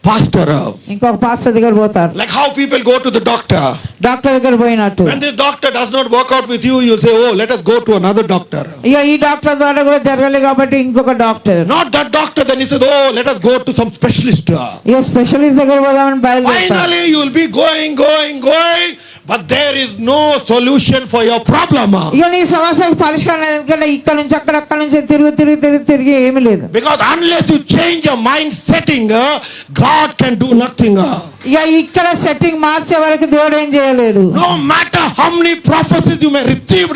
pastor. ఇంకొక పాస్టర్ దగ్గర పోతారు. Like how people go to the doctor. Doctor దగ్గర పోయినట్టు. When this doctor does not work out with you, you'll say, oh, let us go to another doctor. ఇక ఈ doctor ద్వారా కూడా జరగలేదు కాబట్టి ఇంకొక doctor. Not that doctor, then he said, oh, let us go to some specialist. ఇక specialist దగ్గర పోదామని బయలుదేరుతారు. Finally, you will be going, but there is no solution for your problem. ఇక నీ సమస్యకు పరిష్కారం లేదు. ఎందుకంటే ఇక్కడ నుంచి అక్కడ నుంచి తిరిగి ఏమీ లేదు. Because unless you change your mind setting, God can do nothing. ఇక ఇక్కడ సెట్టింగ్ మార్చే వరకు దేవుడు ఏం చేయలేడు. No matter how many prophecies you may receive,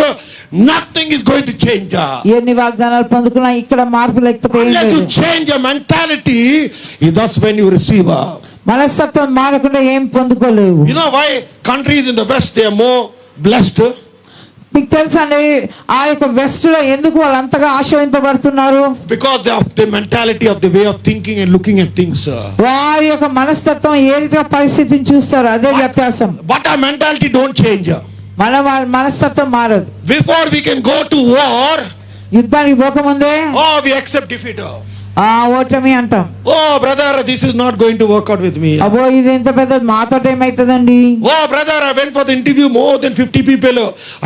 nothing is going to change. ఎన్ని వాగ్దానాలు పొందుకున్నా ఇక్కడ మార్పు లేకపోతే ఏం Unless you లేదు. change your mentality, that's when you receive. మనస్తత్వం మారకుండా ఏం పొందుకోలేవు. You know why countries in the West they are more blessed? మీకు తెలుసా అండి ఆ యొక్క వెస్ట్ లో ఎందుకు వాళ్ళు అంతగా ఆశ్రయింపబడుతున్నారు? Because of the mentality of the way of thinking and looking at things. వారి యొక్క మనస్తత్వం ఏ రీతిగా పరిస్థితిని చూస్తారు అదే వ్యత్యాసం. But our mentality don't change. మన మనస్తత్వం మారదు. Before we can go to war, యుద్ధానికి పోకముందే oh, we accept defeat. ఆ ఓటమి అంటాం. Oh, brother, this is not going to work out with me. అబ్బో ఇది ఎంత పెద్దది మాతో ఏమైతుందండి. Oh, brother, I went for the interview, more than 50 people.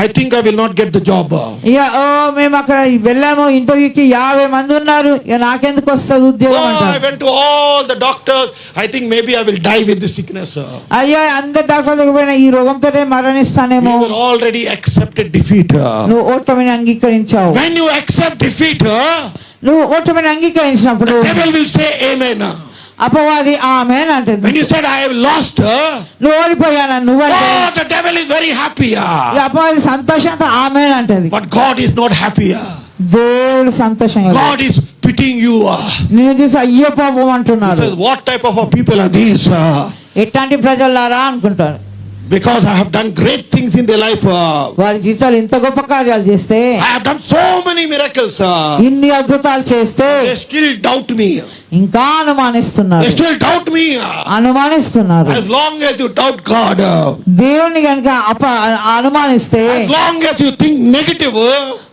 I think I will not get the job. ఇక ఓ మేము అక్కడ వెళ్ళాము ఇంటర్వ్యూకి 50 మంది ఉన్నారు, ఇక నాకెందుకు వస్తుంది ఉద్యోగం Oh, I అంటారు. went to all the doctors. I think maybe I will die with this sickness. అయ్యా అందరు డాక్టర్ దగ్గర పోయినా ఈ రోగంతో మరణిస్తానేమో. You will already accepted defeat. నువ్వు ఓటమిని అంగీకరించావు. When you accept defeat, నువ్వు ఓటమిని అంగీకరించినప్పుడు the devil will say amen. అపవాది ఆమేన్ అంటుంది. When you said I have lost, నువ్వు ఓడిపోయాను నువ్వంటే oh, the devil is very happy. ఈ అపవాది సంతోషంతో ఆమేన్ అంటది. But God is not happy. దేవుడు సంతోషంగా God is pitying you. నేను చూసి అయ్యో పాపం He అంటున్నాడు. says, what type of people are these? ఎట్లాంటి ప్రజలారా అనుకుంటారు. Because I have done great things in their life. వారి జీవితాలు ఇంత గొప్ప కార్యాలు చేస్తే, I have done so many miracles. ఇన్ని అద్భుతాలు చేస్తే They still doubt me. ఇంకా అనుమానిస్తున్నారు. They still doubt me. అనుమానిస్తున్నారు. As long as you doubt God, దేవుని కనుక అనుమానిస్తే, as long as you think negative,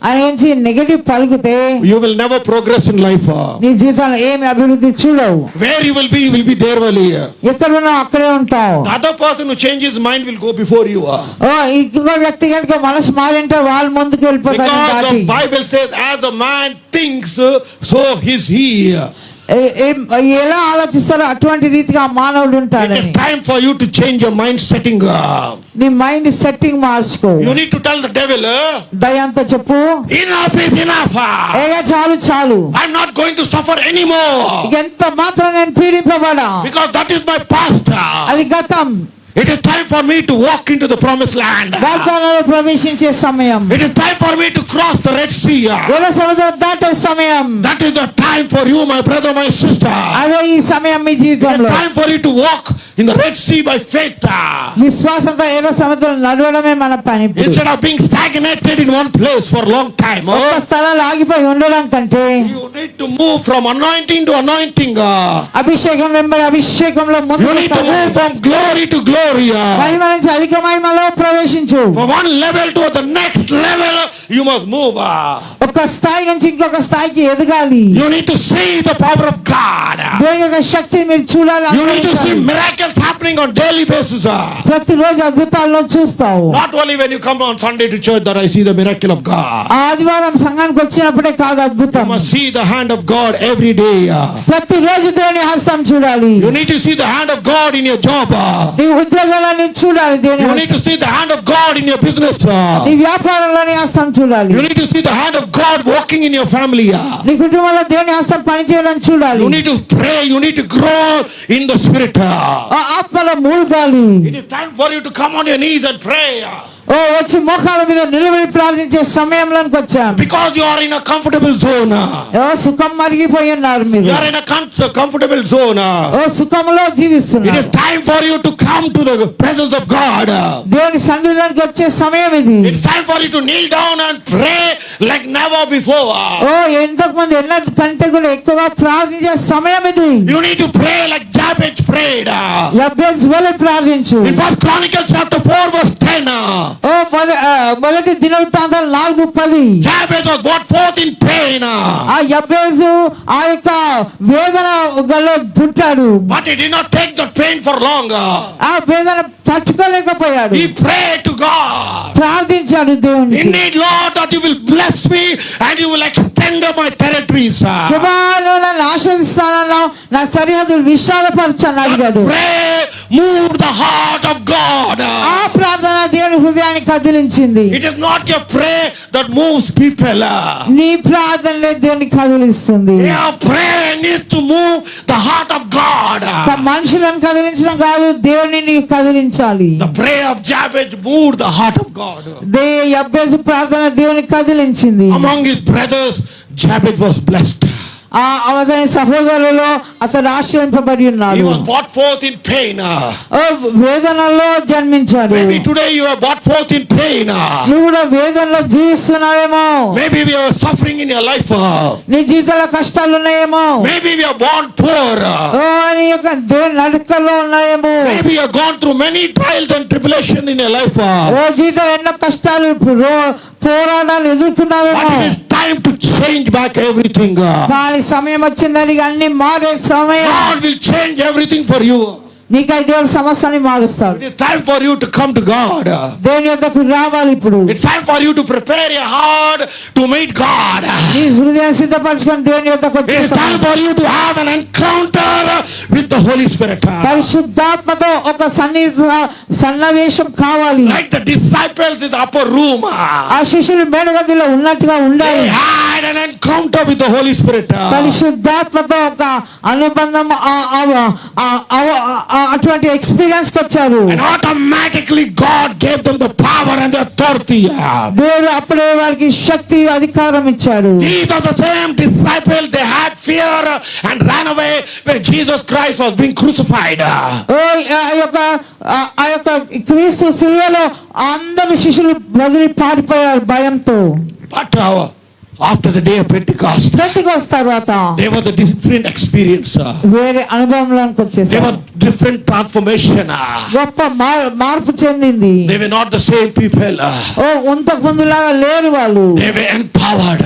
ఆయన నుంచి negative పలుకుతే you will never progress in life. నీ జీవితంలో ఏమి అభివృద్ధి చూడవు. Where you will be there only. ఎక్కడున్నావు అక్కడే ఉంటావు. The other person who changes his mind will go before you. ఓ ఇంకో వ్యక్తి కనుక మనసు మారింటే వాళ్ళు ముందుకు వెళ్ళిపోతారు. Because the Bible says, as a man thinks, so is he. ఎలా ఆలోచిస్తారో అటువంటి రీతిగా ఆ మానవుడు It ఉంటాడని. is time for you to change your mind setting. నీ మైండ్ సెట్టింగ్ మార్చుకో. You need to tell the devil, దయంతో చెప్పు, enough is enough. ఏగా చాలు చాలు, I'm not going to suffer anymore. ఎంత మాత్రం నేను పీడింపబడా, Because that is my past. అది గతం. It is time for me to walk into the promised land. వాగ్దానంలో ప్రవేశించే సమయం, It is time for me to cross the Red Sea. ఎర్ర సముద్రం దాటే సమయం. That is the time for you, my brother, my sister. అదే ఈ సమయం మీ It is జీవితంలో. time for you to walk in the Red Sea by faith. విశ్వాసంతో ఎర్ర సముద్రం నడవడమే మన పని. ఇప్పుడు Instead of being stagnated in one place for a long time, ఒక్క స్థలంలో ఆగిపోయి ఉండడం కంటే you need to move from anointing to anointing. అభిషేకం వెంబడి అభిషేకంలో You ముందుకు need to సాగాలి. move from glory to glory. మహిమ నుంచి అధిక మహిమలో ప్రవేశించు. From one level to the next level, you must move. ఒక స్థాయి నుంచి ఇంకొక స్థాయికి ఎదగాలి. You need to see the power of God. దేవుని యొక్క శక్తిని మీరు చూడాలి. You need to see miracles happening on daily basis. ప్రతిరోజు అద్భుతాలను చూస్తావు. Not only when you come on Sunday to church that I see the miracle of God. ఆదివారం సంఘానికి వచ్చినప్పుడే కాదు అద్భుతం. You must see the hand of God every day. ప్రతిరోజు దేవుని హస్తం చూడాలి. You need to see the hand of God in your job. నీ ఉద్యోగాలని చూడాలి. దేవుని You need to see the hand of God in your business. నీ వ్యాపారంలోని హస్తం చూడాలి. You need to see the hand of God walking in your family. నీ కుటుంబంలో దేవుని హస్తం పనిచేయడం చూడాలి. You need to pray. You need to grow in the spirit. ఆ ఆత్మలో మూలగాలి. It is time for you to come on your knees and pray. ఓ వచ్చి మోకాళ్ళ మీద నిలబడి ప్రార్థించే సమయంలోకి వచ్చాం. Because you are in a comfortable zone. ఓ సుఖం మరిగిపోయి ఉన్నారు మీరు. You are in a comfortable zone. Oh సుఖంలో It జీవిస్తున్నారు. is time for you to come to the presence of God. దేవుని సన్నిధిలోకి వచ్చే సమయం ఇది. It is time for you to kneel down and pray like never before. ఓ ఇంతకు ముందు ఎన్నటి కంటే కూడా ఎక్కువగా ప్రార్థించే సమయం ఇది. You need to pray like Jabez prayed. యెబెసు వలె ప్రార్థించు. In 1 Chronicles chapter 4 verse 10. ఓ మొదటి దినవృత్తాంతాలు 4:10. Jabez was brought forth in pain. ఆ యెబెసు ఆ యొక్క వేదన గలో పుట్టాడు. But he did not take the pain for long. ఆ వేదన తట్టుకోలేకపోయాడు. He prayed to God. ప్రార్థించాడు దేవునికి. Indeed, Lord, that you will bless me and you will extend my territories. ప్రభువా నువ్వు నన్ను ఆశీర్వదిస్తానన్నావు, నా సరిహద్దులు విశాలపరచని అడిగాడు. Pray, move the heart of God. ఆ ప్రార్థన దేవుని హృదయాన్ని కదిలించింది. It is not your prayer that moves people. నీ ప్రార్థనలే దేవుని కదిలిస్తుంది. Your prayer needs to move the heart of God. మనుషులను కదిలించడం కాదు, దేవుని నీకు కదిలించాలి. The prayer of Jabez moved the heart of God. యెబెసు ప్రార్థన దేవుని కదిలించింది. Among his brothers, Jabez was blessed. అతని సహోదరులలో అతడు ఆశ్రయింపబడి He ఉన్నాడు. was brought forth in pain. వేదనలో జన్మించాడు. Maybe today you are brought forth in pain. నువ్వు కూడా వేదనలో జీవిస్తున్నావేమో. Maybe we are suffering in your life. నీ జీవితంలో కష్టాలు ఉన్నాయేమో. Maybe we are born poor. నీ యొక్క దేవుని నడకల్లో ఉన్నాయేమో. Maybe you have gone through many trials and tribulation in your life. జీవితంలో ఎన్నో కష్టాలు పోరాటాలు ఎదుర్కొన్నావేమో. But it is time to change back everything. కానీ సమయం వచ్చిందని అన్ని మారే సమయం. God will change everything for you. నీకై దేవుడు సమస్తాన్ని మారుస్తాడు. It is time for you to come to God. దేవుని యొద్దకు రావాలి ఇప్పుడు. It's time for you to prepare your heart to meet God. నీ హృదయాన్ని సిద్ధపరచుకొని దేవుని యొద్దకు It is time వచ్చేసాను. for you to have an encounter with the Holy Spirit. పరిశుద్ధాత్మతో ఒక సన్నివేశం కావాలి. Like the disciples in the upper room. ఆ శిష్యులు మేడగదిలో ఉన్నట్టుగా ఉండాలి. They had an encounter with the Holy Spirit. పరిశుద్ధాత్మతో ఒక అనుబంధం అటువంటి ఎక్స్పీరియన్స్ వచ్చారు. And automatically God gave them the power and the authority. దేవుడు అప్పుడే వారికి శక్తి అధికారం ఇచ్చాడు. These are the same disciples. They had fear and ran away when Jesus Christ was being crucified. ఆ యొక్క క్రీస్తు శిలువలో అందరు శిష్యులు వదిలి పారిపోయారు భయంతో. But after the day of Pentecost, పెంటెకొస్తు తర్వాత there was a different experience. వేరే అనుభవంలోకి There వచ్చేసారు. was different transformation. గొప్ప మార్పు చెందింది. They were not the same people. ఇంతకు ముందులాగా లేరు వాళ్ళు. They were empowered.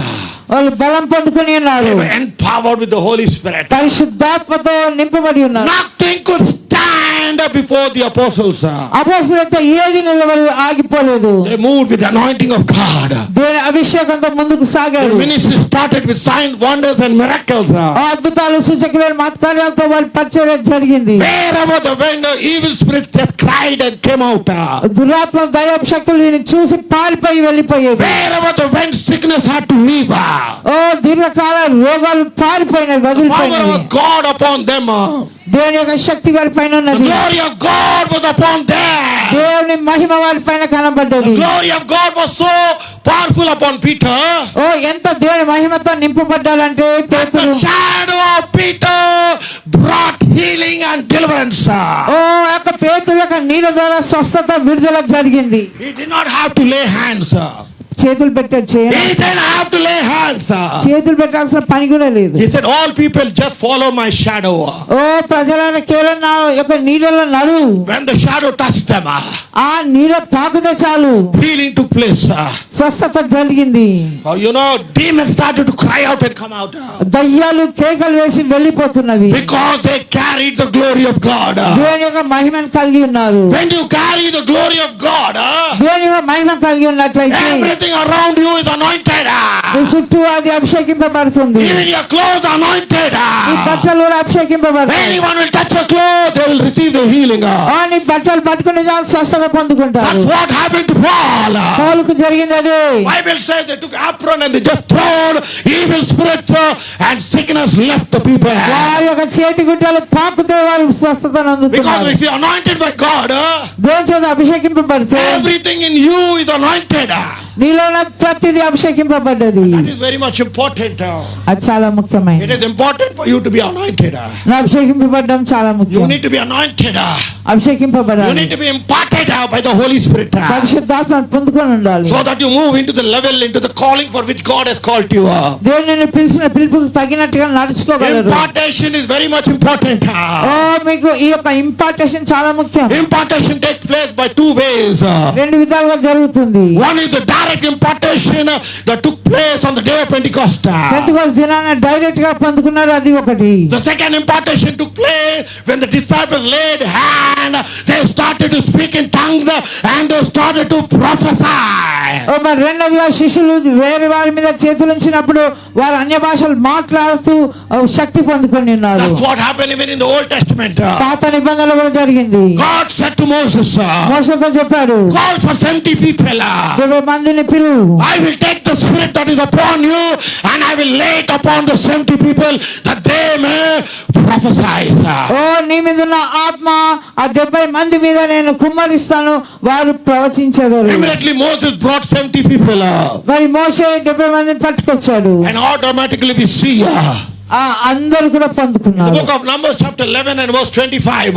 వాళ్ళు బలం పొందుకొని ఉన్నారు. They were empowered with the Holy Spirit. పరిశుద్ధాత్మతో నింపబడి ఉన్నారు. Nothing could stand before the apostles. అపోస్తలులతో ఏది నిలబడి ఆగిపోలేదు. They moved with the anointing of God. దేవుని అభిషేకంతో ముందుకు సాగారు. Their ministry started with signs, wonders and miracles. అద్భుతాలు సూచక్రియలు మహత్కార్యాలతో వారి పరిచర్య జరిగింది. Wherever the wind, the evil spirit just cried and came out. దురాత్మ దైవ శక్తులు వీరిని చూసి పారిపోయి వెళ్ళిపోయేవి. Wherever the wind, sickness had to leave. ఓ దీర్ఘకాల రోగాలు పారిపోయినవి, Power వదిలిపోయినవి. of God upon them. దేవుని యొక్క శక్తి వారి పైన The ఉన్నది. glory of God was upon them. దేవుని మహిమ వారి పైన కనబడ్డది. The glory of God was so powerful upon Peter. ఓ ఎంత దేవుని మహిమతో నింపబడ్డాడంటే పేతురు, The shadow of Peter brought healing and deliverance. ఓ యొక్క పేతురు యొక్క నీళ్ళ ద్వారా స్వస్థత విడుదల జరిగింది. He did not have to lay hands. చేతులు పెట్టచ్చు, He didn't have to lay hands. చేతులు పెట్టాల్సిన పని కూడా లేదు. He said, all people just follow my shadow. ఓ ప్రజలైన కేవలం నా యొక్క నీళ్ళలో నడు. When the shadow touched them, ఆ నీళ్ళ తాకుతే చాలు healing took place. స్వస్థత జరిగింది. Demons started to cry out and come out. దయ్యాలు కేకలు వేసి వెళ్ళిపోతున్నవి. Because they carried the glory of God. దేవుని యొక్క మహిమను కలిగి ఉన్నారు. When you carry the glory of God, దేవుని యొక్క మహిమ కలిగి ఉన్నట్లయితే everything around you is anointed. నీ చుట్టూ అది అభిషేకింపబడుతుంది. Even your clothes are anointed. నీ బట్టలు కూడా అభిషేకింపబడతాయి. Anyone will touch your clothes, they will receive the healing. ఆ నీ బట్టలు పట్టుకుని స్వస్థత పొందుకుంటారు. That's what happened to Paul. పౌలుకు జరిగింది అదే. Bible says they took apron and they just thrown evil spirits and sickness left the people. వారి యొక్క చేతి గుడ్డలు తాకుతే వారు స్వస్థతను Because అందుకున్నారు. if you are anointed by God, దేవుని చేత అభిషేకింపబడితే everything in you is anointed. నీలో ఉన్న ప్రతిదీ అభిషేకింపబడ్డది. That is very much important. అది చాలా It ముఖ్యమైనది. is important for you to be anointed. అభిషేకింపబడడం చాలా You ముఖ్యం. need to be anointed. You అభిషేకింపబడాలి. need to be imparted by the Holy Spirit. పరిశుద్ధాత్మను పొందుకొని ఉండాలి. So that you move into the level, into the calling for which God has called you. దేవుడు నిన్ను పిలిచిన పిలుపుకు తగినట్టుగా నడుచుకోగలరు. Impartation is very much important. ఓ మీకు ఈ యొక్క ఇంపార్టేషన్ చాలా ముఖ్యం. Impartation takes place by two ways. రెండు విధాలుగా జరుగుతుంది. One is the direct impartation that took place on the day of Pentecost. Pentecost దినాన డైరెక్ట్ గా పొందుకున్నారు, అది ఒకటి. The second impartation took place when the disciples laid hand, they started to speak in tongues and they started to prophesy. ఓ మరి రెండోదిగా శిష్యులు వేరే వారి మీద చేతులు ఉంచినప్పుడు వారు అన్య భాషలు మాట్లాడుతూ శక్తి పొందుకొని ఉన్నారు. That's what happened even in the Old Testament. పాత నిబంధనలు కూడా జరిగింది. God said to Moses, మోషేతో చెప్పాడు, call for 70 people. 70 మందిని పిలువు. I will take the spirit that is upon you and I will lay it upon the 70 people that they may prophesy. ఓ నీ మీద ఉన్న ఆత్మ ఆ 70 మంది మీద నేను కుమ్మరిస్తాను, వారు ప్రవచించెదరు. Immediately Moses brought 70 people. మరి మోషే 70 మందిని పట్టుకొచ్చాడు. And automatically we see అందరూ కూడా the పొందుకున్నారు. book of Numbers chapter 11 and verse 25.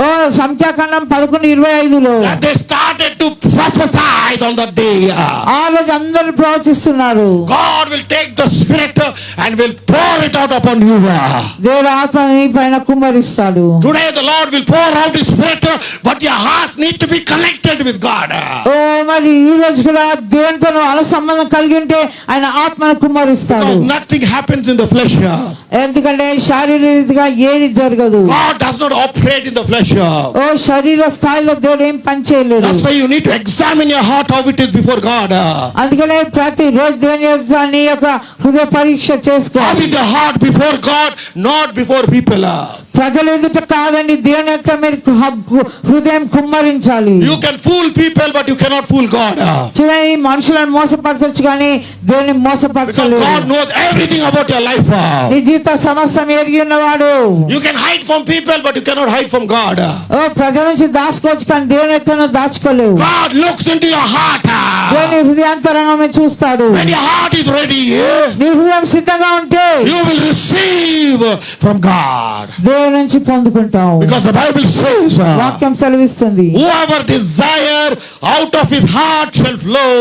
ఓ సంఖ్యాకాండం 11:25లో That they started to prophesy on that day. ఆ రోజు అందరూ ప్రవచిస్తున్నారు. God will take the spirit and will pour it out upon you. దేవుడు ఆత్మ నీ పైన కుమ్మరిస్తాడు. Today the Lord will pour out his spirit, but your hearts need to be connected with God. ఓ మరి ఈ రోజు కూడా దేవునితో అల సంబంధం కలిగి ఉంటే ఆయన ఆత్మను కుమ్మరిస్తాడు. Because nothing happens in the flesh. ఎందుకంటే శారీరకంగా ఏది జరగదు. God does not operate in the flesh. ఓ శరీర స్థాయిలో దేవుడు ఏం పని చేయలేడు. That's why you need to examine your heart how it is before God. అందుకనే ప్రతి రోజు దేవుని యొక్క నీ యొక్క హృదయ పరీక్ష How చేసుకోవాలి. is your heart before God, not before people? ప్రజలు ఎదుట కాదండి, దేవుని యొక్క మీరు హృదయం కుమ్మరించాలి. You can fool people but you cannot fool God. చూడండి, మనుషులను మోసపరచొచ్చు కానీ దేవుని Because మోసపరచలేదు. God knows everything about your life. నీ జీవిత సమస్తం ఎరిగి ఉన్నవాడు. You can hide from people but you cannot hide from God. ఓ ప్రజల నుంచి దాచుకోవచ్చు కానీ దేవుని ఎత్తను దాచుకోలేవు. God looks into your heart. దేవుని హృదయాంతరంగం చూస్తాడు. When your heart is ready, నీ హృదయం సిద్ధంగా ఉంటే you will receive from God. దేవుని నుంచి పొందుకుంటావు. Because the Bible says, వాక్యం సెలవిస్తుంది, whoever desire out of his heart shall flow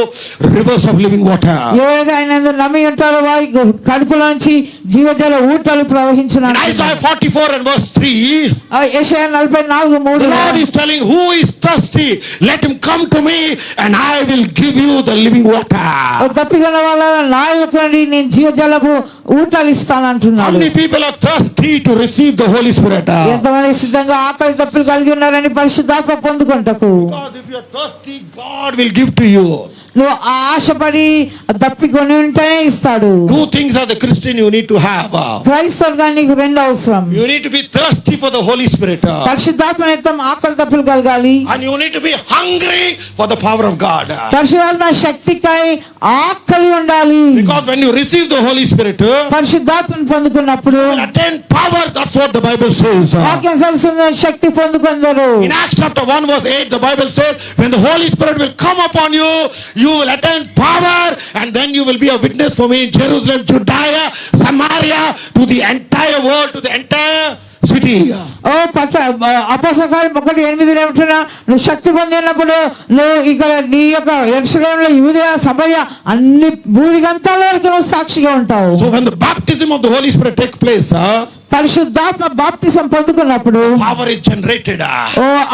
rivers of living water. ఎవరైతే ఆయన యందు నమ్మి ఉంటారో వారి కడుపులోంచి జీవజల ఊటలు ప్రవహించును. In Isaiah 44 and verse 3, యెషయా 44:3 the Lord is telling, who is thirsty, let him come to me and I will give you the living water. తప్పిగల వాళ్ళ నా యొద్ద నుండి నేను జీవజలపు ఊటలు ఇస్తాను How అంటున్నాడు. many people are thirsty to receive the Holy Spirit? ఎంతమంది సిద్ధంగా ఆకలి దప్పులు కలిగి ఉన్నారని పరిశుద్ధాత్మ పొందుకుంటకు? Because if you are thirsty, God will give to you. నువ్వు ఆశపడి దప్పికొని ఉంటేనే ఇస్తాడు. Two things as a Christian you need to have. క్రైస్తవులుగా నీకు రెండు అవసరం. You need to be thirsty for the Holy Spirit. పరిశుద్ధాత్మ నిమిత్తం ఆకలి దప్పులు కలగాలి. And you need to be hungry for the power of God. పరిశుద్ధాత్మ శక్తికై ఆకలి ఉండాలి. Because when you receive the Holy Spirit, పరిశుద్ధాత్మను పొందుకున్నప్పుడు you will attain power. That's what the Bible says. వాక్యం సెలవుస్తుంది, శక్తి పొందుకుందరు. In Acts chapter 1 verse 8, the Bible says, when the Holy Spirit will come upon you, you will attain power, and then you will be a witness for me in Jerusalem, Judea, Samaria, to the entire world, to the entire city. అపోస్తలుల కార్యం 1:8 ఏమంటున్నా, నువ్వు శక్తి పొందినప్పుడు నువ్వు ఇక్కడ నీ యొక్క యెరూషలేములో యూదయ సమరయ అన్ని భూదిగంతాల వరకు నువ్వు సాక్షిగా ఉంటావు. So when the baptism of the Holy Spirit takes place, పరిశుద్ధాత్మ బాప్తిసం పొందుకున్నప్పుడు power is generated.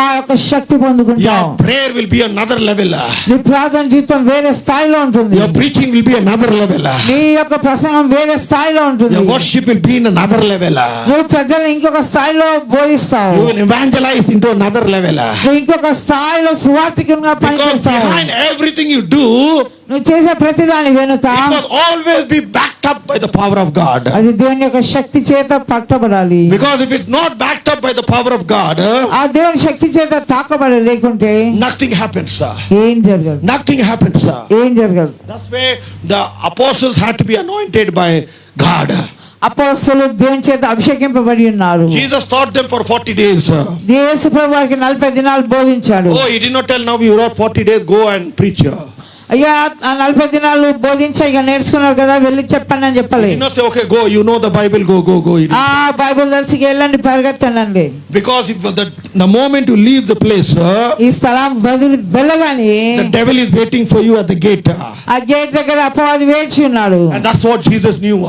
ఆ యొక్క శక్తి పొందుకుంటావు. Your prayer will be another level. నీ ప్రార్థన జీవితం వేరే స్థాయిలో ఉంటుంది. Your preaching will be another level. నీ యొక్క ప్రసంగం వేరే స్థాయిలో ఉంటుంది. Your worship will be in another level. నువ్వు ప్రజలను ఇంకొక స్థాయిలో బోధిస్తావు. You will evangelize into another level. నువ్వు ఇంకొక స్థాయిలో సువార్థికునిగా Because పనిచేస్తావు. behind everything you do, నువ్వు చేసే ప్రతిదాని వెనుక it must always be backed up by the power of God. అది దేవుని యొక్క శక్తి చేత పట్టబడాలి. Because if it's not backed up by the power of God, ఆ దేవుని శక్తి చేత తాకబడి లేకుంటే nothing happens. ఏం జరగదు. Nothing happens. ఏం జరగదు. That's why the apostles had to be anointed by God. అపోస్తలులు దేవుని చేత అభిషేకింపబడి ఉన్నారు. Jesus taught them for 40 days. యేసు ప్రభు వారికి 40 దినాలు బోధించాడు. Oh, he did not tell, now you got 40 days, go and preach. అయ్యా ఆ 40 దినాలు బోధించా ఇక నేర్చుకున్నారు కదా వెళ్ళి చెప్పండి అని He చెప్పలేదు. did not say, okay, go, you know the Bible, go. He didn't. ఆ బైబిల్ తెలిసి వెళ్ళండి పరిగెత్తండి. Because if the moment you leave the place, ఈ స్థలం బదులు వెళ్ళగానే the devil is waiting for you at the gate. ఆ gate దగ్గర అపవాది వేచి ఉన్నాడు. And that's what Jesus knew.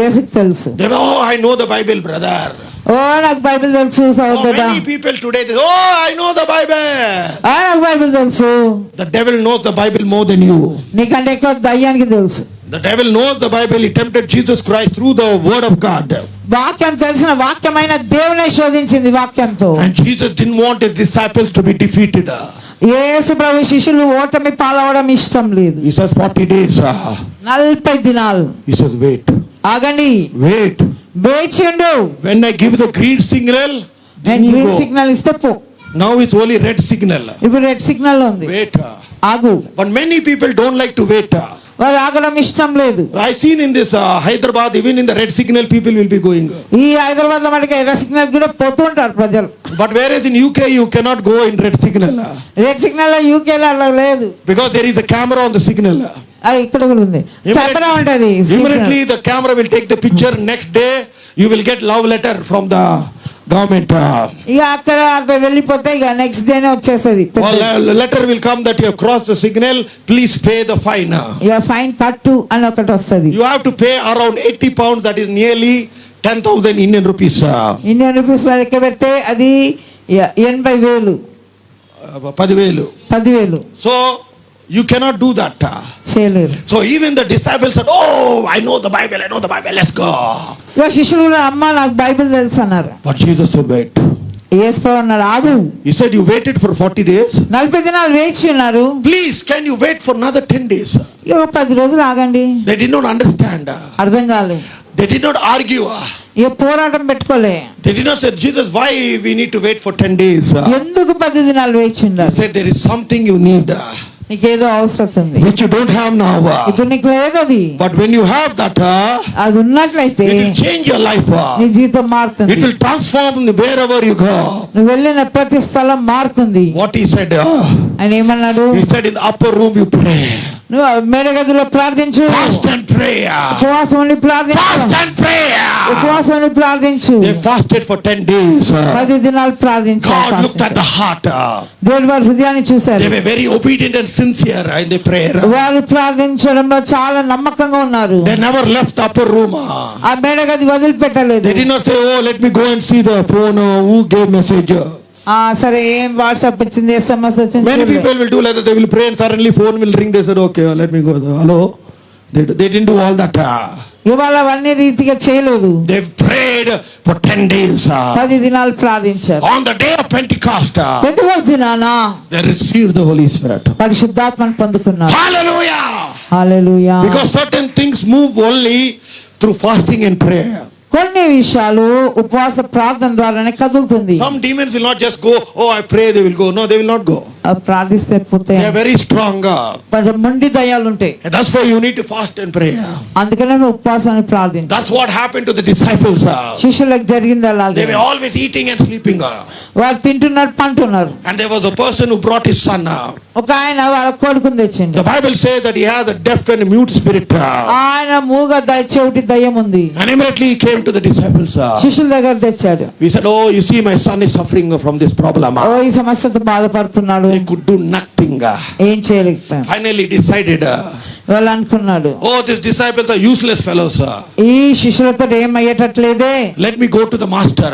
యేసుకు తెలుసు. They know, oh, I know the Bible, brother. ఓ నాకు బైబిల్ తెలుసు Oh, సహోదరా. many people today, they say, oh, I know the Bible. నాకు బైబిల్ తెలుసు. The devil knows the Bible more than you. నీకంటే ఎక్కువ దయ్యానికి తెలుసు. The devil knows the Bible. He tempted Jesus Christ through the word of God. వాక్యం తెలిసిన వాక్యమైన దేవునే శోధించింది వాక్యంతో. And Jesus didn't want his disciples to be defeated. యేసు ప్రభు శిష్యులు ఓటమి పాలవడం ఇష్టం లేదు. He says 40 days. 40 దినాలు. He says, wait. ఆగండి. Wait. వేచి ఉండు. When I give the green signal, then నేను you గ్రీన్ go. సిగ్నల్ ఇస్తే పో. Now it's only red signal. ఇప్పుడు రెడ్ సిగ్నల్ ఉంది. Wait. ఆగు. But many people don't like to wait. వారు ఆగడం ఇష్టం లేదు. I seen in this Hyderabad, even in the red signal, people will be going. ఈ హైదరాబాద్ లో మనకి ఎర్ర సిగ్నల్ కూడా పోతూ ఉంటారు ప్రజలు. But whereas in UK, you cannot go in red signal. Red signal లో యూకేలో అలా లేదు. Because there is a camera on the signal. అది ఇక్కడ కూడా ఉంది. కెమెరా ఉంటది. Immediately the camera will take the picture. Next day, you will get love letter from the government. ఇక అక్కడ అక్కడ వెళ్ళిపోతే ఇక నెక్స్ట్ డేనే వచ్చేస్తుంది. Letter will come that you have crossed the signal. Please pay the fine. ఇక fine కట్టు అని ఒకటి వస్తుంది. You have to pay around 80 pounds. That is nearly 10,000 Indian rupees. Indian rupees లెక్క పెడితే అది 80,000. 10,000. So you cannot do that. చేయలేరు. So even the disciples said, oh, I know the Bible, let's go. ఇక శిష్యులు కూడా అమ్మ నాకు బైబిల్ తెలుసు అన్నారు. But Jesus said, wait. యేసు ప్రభు అన్నాడు ఆగు. He said, you waited for 40 days. 40 దినాలు వేచి ఉన్నారు. Please, can you wait for another 10 days? ఇక 10 రోజులు ఆగండి. They did not understand. అర్థం కాలే. They did not argue. ఇక పోరాటం పెట్టుకోలే. They did not say, Jesus, why we need to wait for 10 days? ఎందుకు 10 దినాలు వేచి He ఉండాలి? said, there is something you need, నీకేదో అవసరం ఉంది which you don't have now. ఇప్పుడు నీకు లేదు అది. But when you have that, అది ఉన్నట్లయితే it will change your life. నీ జీవితం మారుతుంది. It will transform wherever you go. నువ్వు వెళ్ళిన ప్రతి స్థలం మారుతుంది. What he said, ఆయన ఏమన్నాడు? He said, in the upper room you pray. నువ్వు మేడగదిలో ప్రార్థించు, Fast and pray. ఉపవాసం ఉండి ప్రార్థించు, Fast and pray. ఉపవాసం ఉండి ప్రార్థించు. They fasted for 10 days. 10 దినాలు ప్రార్థించారు. God looked at the heart. దేవుడు వారి హృదయాన్ని చూశారు. They were very obedient and sincere in their prayer. వారు ప్రార్థించడంలో చాలా నమ్మకంగా ఉన్నారు. They never left the upper room. ఆ మేడగది వదిలిపెట్టలేదు. They did not say, oh, let me go and see the phone, who gave message. సరే ఏం వాట్సాప్ వచ్చింది, SMS వచ్చింది. Many people will do like that. They will pray and suddenly phone will ring. They said, okay, let me go. Hello. They didn't do all that. ఇవాళ అవన్నీ రీతిగా చేయలేదు. They prayed for 10 days. 10 దినాలు ప్రార్థించారు. On the day of Pentecost, Pentecost దినాన they received the Holy Spirit. పరిశుద్ధాత్మను పొందుకున్నారు. Hallelujah. Hallelujah. Because certain things move only through fasting and prayer. కొన్ని విషయాలు ఉపవాస ప్రార్థన ద్వారానే కదులుతుంది. Some demons will not just go, oh, I pray, they will go. No, they will not go. ప్రార్థిస్తే పోతే They are very strong. కొంచెం మొండి దయ్యాలు ఉంటాయి. And that's why you need to fast and pray. అందుకనే ఉపవాసాన్ని ప్రార్థించు. That's what happened to the disciples. శిష్యులకు జరిగింది They అలాగే. were always eating and sleeping. వారు తింటున్నారు, పంటున్నారు. And there was a person who brought his son. ఒక ఆయన వాళ్ళ కొడుకుని తెచ్చిండు. The Bible says that he has a deaf and mute spirit. ఆయన మూగ చెవిటి దయ్యం ఉంది. And immediately he came to the disciples. శిష్యుల దగ్గర తెచ్చాడు. He said, oh, you see, my son is suffering from this problem. ఓ ఈ సమస్యతో బాధపడుతున్నాడు. They could do nothing. ఏం చేయలేకపోయాడు. Finally decided, వాళ్ళు అనుకున్నాడు, oh, these disciples are useless fellows. ఈ శిష్యులతో ఏం అయ్యేటట్లేదే, Let me go to the master.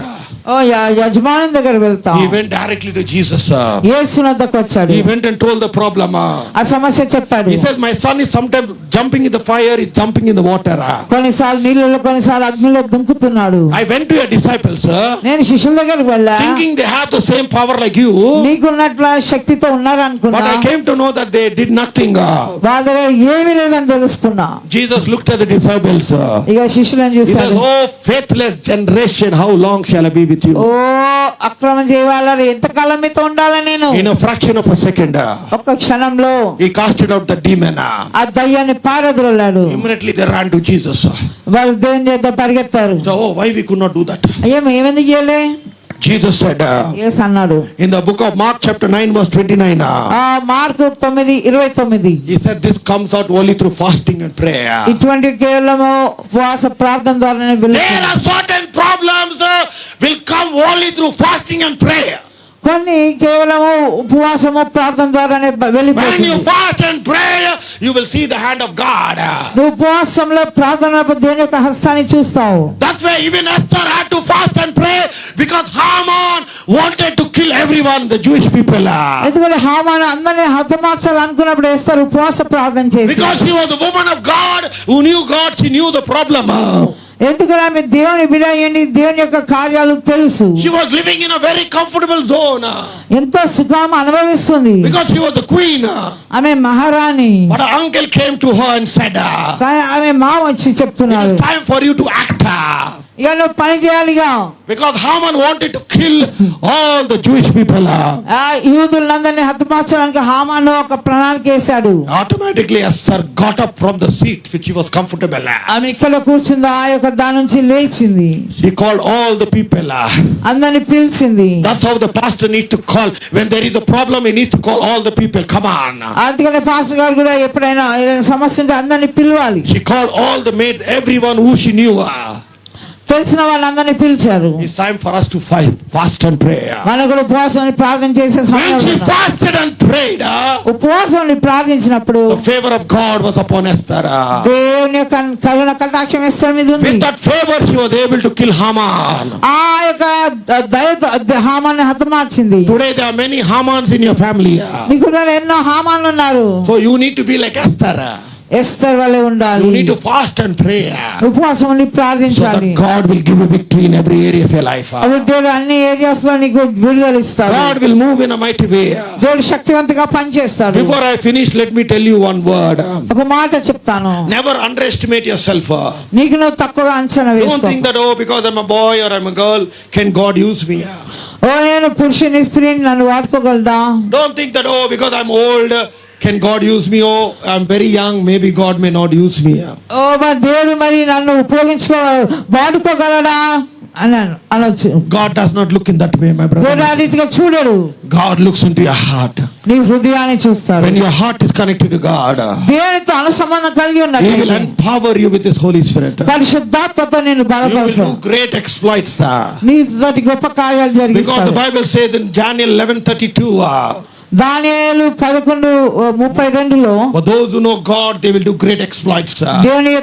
ఓ యజమాని దగ్గర వెళ్తాం. He went directly to Jesus. యేసు వద్దకు వచ్చాడు. He went and told the problem. ఆ సమస్య చెప్పాడు. He says, my son is sometimes jumping in the fire, he's jumping in the water. కొన్నిసార్లు నీళ్ళలో, కొన్నిసార్లు అగ్నిలో దుంకుతున్నాడు. I went to your disciples, నేను శిష్యుల దగ్గరికి వెళ్ళా, thinking they have the same power like you. నీకున్నట్ల శక్తితో ఉన్నారు అనుకున్నా. But I came to know that they did nothing. వాళ్ళ దగ్గర ఏమీ లేదని తెలుసుకున్నా. Jesus looked at the disciples. ఇక శిష్యులను He says, చూశాడు. oh, faithless generation, how long shall I be with you? ఓ అక్రమం చేయవాళ్ళు ఎంతకాలం మీతో ఉండాలి నేను. In a fraction of a second, ఒక్క క్షణంలో he casted out the demon. ఆ దయ్యాన్ని పారద్రోలాడు. Immediately they ran to Jesus. వాళ్ళు దేవుని చేత పరిగెత్తారు. So, oh, why we could not do that? ఏమెందుకు చేయలే? Jesus said, యేసు అన్నాడు in the book of Mark chapter 9 verse 29, mark 9:29, he said this comes out only through fasting and prayer. ఇటువంటి కేవలము ఉపవాస ప్రార్థన ద్వారానే There వెలుగుతుంది. are certain problems will come only through fasting and prayer. కొన్ని కేవలము ఉపవాసము ప్రార్థన ద్వారానే When వెళ్ళిపోతుంది. you fast and pray, you will see the hand of God. నువ్వు ఉపవాసంలో ప్రార్థన దేవుని యొక్క హస్తాన్ని చూస్తావు. That's why even Esther had to fast and pray, because Haman wanted to kill everyone, the Jewish people. ఎందుకంటే హామాను అందరినీ హతమార్చాలి అనుకున్నప్పుడు ఎస్తరు ఉపవాస ప్రార్థన చేసి, Because she was a woman of God who knew God, she knew the problem. ఎందుకంటే ఆమె దేవుని బిడ్డ అయ్యింది, దేవుని యొక్క కార్యాలు తెలుసు. She was living in a very comfortable zone. ఎంతో సుఖం అనుభవిస్తుంది. Because she was the queen. ఆమె మహారాణి. But her uncle came to her and said, కానీ ఆమె మామ వచ్చి it చెప్తున్నాడు, is time for you to act. ఇక నువ్వు పని చేయాలిగా. Because Haman wanted to kill all the Jewish people. యూదులందరినీ హతమార్చడానికి హామాను ఒక ప్రణాళిక వేశాడు. Automatically Esther got up from the seat which she was comfortable. ఆమె ఇక్కడ కూర్చుంది, ఆ యొక్క దాని నుంచి లేచింది. She called all the people. అందరిని పిలిచింది. That's how the pastor needs to call. When there is a problem, he needs to call all the people. Come on. అందుకనే పాస్టర్ గారు కూడా ఎప్పుడైనా ఏదైనా సమస్య ఉంటే అందరిని పిలవాలి. She called all the maids, everyone who she knew. తెలిసిన వాళ్ళందరినీ పిలిచారు. It's time for us to fast and pray. మనం కూడా ఉపవాసం ప్రార్థన చేసే When సమయం. she fasted and prayed, ఉపవాసం ప్రార్థించినప్పుడు the favor of God was upon Esther. దేవుని యొక్క కరుణ కటాక్షం ఎస్తర్ మీద ఉంది. With that favor, she was able to kill Haman. ఆ యొక్క దయతో హామాన్ని హతమార్చింది. Today there are many Hamans in your family. నీకు ఎన్నో హామాన్లు ఉన్నారు. So you need to be like Esther. Esther వలె ఉండాలి. You need to fast and pray. ఉపవాసం ఉండి So ప్రార్థించాలి. that God will give you victory in every area of your life. అప్పుడు దేవుడు అన్ని ఏరియాస్ లో నీకు విడుదల ఇస్తాడు. God will move in a mighty way. దేవుడు శక్తివంతంగా పనిచేస్తాడు. Before I finish, let me tell you one word. ఒక మాట చెప్తాను, Never underestimate yourself. నీకు నువ్వు తక్కువగా అంచనా Don't వేసుకో. think that, oh, because I'm a boy or I'm a girl, can God use me? ఓ నేను పురుషుని స్త్రీని నన్ను వాడుకోగలదా? Don't think that, oh, because I'm old, can God use me? Oh, I'm very young, maybe God may not use me. ఓ మరి దేవుడు మరి నన్ను వాడుకోగలడా? అని అనొచ్చు. God does not look in that way, my brother. దేవుడు ఆ రీతిగా చూడడు. God looks into your heart. నీ హృదయాన్ని చూస్తాడు. When your heart is connected to God, దేవునితో అనుసంబంధం కలిగి He will ఉన్నట్లయితే empower you with His Holy Spirit. పరిశుద్ధాత్మతో నేను You will బలపరుస్తాను. do great exploits. నీ తోటి గొప్ప కార్యాలు Because the జరిగిస్తాడు. Bible says in Daniel 11:32, దానియేలు 11:32లో for those who know God, they will do great exploits.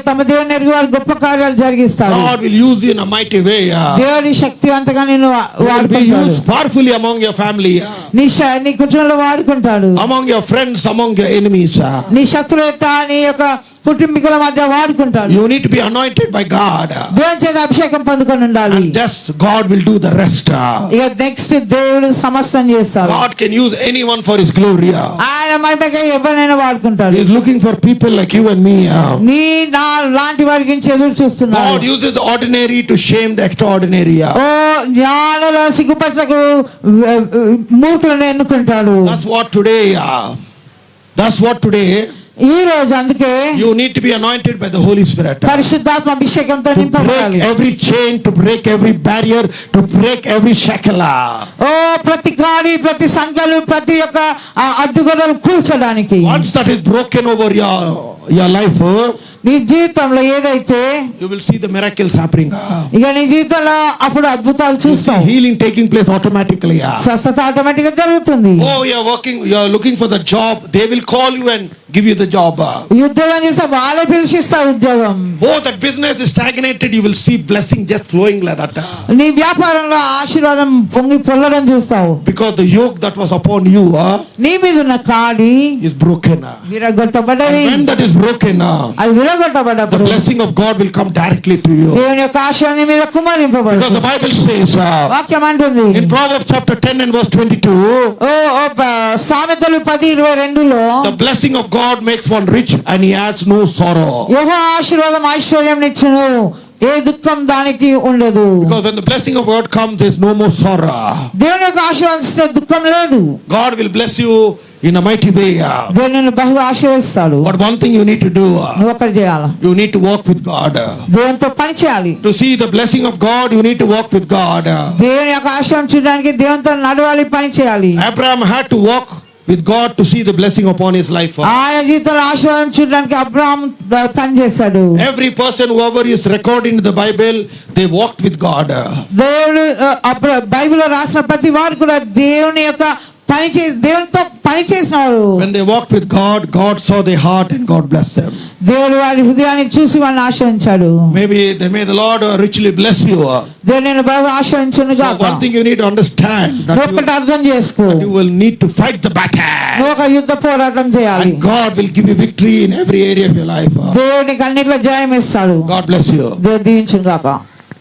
తమ దేవుని ఎరిగి వారు గొప్ప కార్యాలు జరిగిస్తారు. God will use you in a mighty way. దేవుని శక్తివంతంగా నేను You will be వాడుకుంటాడు. used powerfully among your family, నీ కుటుంబంలో వాడుకుంటాడు. among your friends, among your enemies. నీ శత్రువులత నీ యొక్క కుటుంబీకుల మధ్య వాడుకుంటాడు. You need to be anointed by God. దేవుని చేత అభిషేకం పొందుకొని ఉండాలి. And just God will do the rest. ఇక నెక్స్ట్ దేవుడు సమస్తం చేస్తాడు. God can use anyone for His glory. ఆయన మహిమగా ఎవరినైనా వాడుకుంటాడు. He is looking for people like you and me. నీ నా లాంటి వారి గురించి ఎదురు చూస్తున్నాడు. God uses the ordinary to shame the extraordinary. ఓ జ్ఞానుల సిగ్గుపరచకు మూర్ఖులను ఎన్నుకుంటాడు. That's what today ఈ రోజు అందుకే you need to be anointed by the Holy Spirit. పరిశుద్ధాత్మ అభిషేకంతో To నింపబడాలి. break every chain, to break every barrier, to break every shackle. ఓ ప్రతి గాడి ప్రతి సంఖ్యలు ప్రతి యొక్క అడ్డుగోడలు కూల్చడానికి. Once that is broken over your life, నీ జీవితంలో ఏదైతే you will see the miracles happening. ఇక నీ జీవితంలో అప్పుడు అద్భుతాలు You see చూస్తాం. healing taking place automatically. స్వస్థత ఆటోమేటిక్ గా జరుగుతుంది. Oh, you are looking for the job. They will call you and give you the job. ఉద్యోగం చేస్తే వాళ్ళే పిలిచిస్తారు ఉద్యోగం. Oh, that business is stagnated. You will see blessing just flowing like that. నీ వ్యాపారంలో ఆశీర్వాదం పొంగి పొల్లడం చూస్తావు. Because the yoke that was upon you నీ మీద ఉన్న కాడి is broken. విరగొట్టబడ్డది. And when that is broken, అది the విరగొట్టబడ్డప్పుడు blessing of God will come directly to you. దేవుని యొక్క ఆశీర్వాదం నీ మీద Because కుమ్మరింపబడుతుంది. the Bible says వాక్యం అంటుంది in Proverbs chapter 10 and verse 22, సామెతలు 10:22లో the blessing of God makes one rich and he adds no sorrow. యెహోవా ఆశీర్వాదం ఐశ్వర్యం నిచ్చును, ఏ దుఃఖం దానికి ఉండదు. Because when the blessing of God comes, there is no more sorrow. దేవుని యొక్క ఆశీర్వాదిస్తే దుఃఖం లేదు. God will bless you in a mighty way. దేవుడు నిన్ను బహుగా ఆశీర్వదిస్తాడు. But one thing you need to do, నువ్వు ఒకటి చేయాలి. you need to walk with God. దేవునితో పని చేయాలి. To see the blessing of God, you need to walk with God. దేవుని యొక్క ఆశీర్వాదం చూడడానికి దేవునితో నడవాలి, పని చేయాలి. Abraham had to walk with God to see the blessing upon his life. ఆయన జీవితంలో ఆశీర్వాదం చూడడానికి అబ్రహాం పని చేశాడు. Every person, whoever is recorded in the Bible, they walked with God. దేవుడు బైబిల్లో రాసిన ప్రతి వారు కూడా దేవుని యొక్క దేవునితో పని చేసినారు. When they walked with God, God saw their heart and God blessed them. దేవుడు వారి హృదయాన్ని చూసి వారిని ఆశీర్వదించాడు. May the Lord richly bless you. దేవుడు నిన్ను బాగా ఆశీర్వదించును So గాక. one thing you need to understand, that ఒకటి అర్థం చేసుకో, you will need to fight the battle. నువ్వు ఒక యుద్ధ పోరాటం చేయాలి. And God will give you victory in every area of your life. దేవుడికి అన్నిట్లో జయం ఇస్తాడు. God bless you. దేవుడు దీవించును గాక.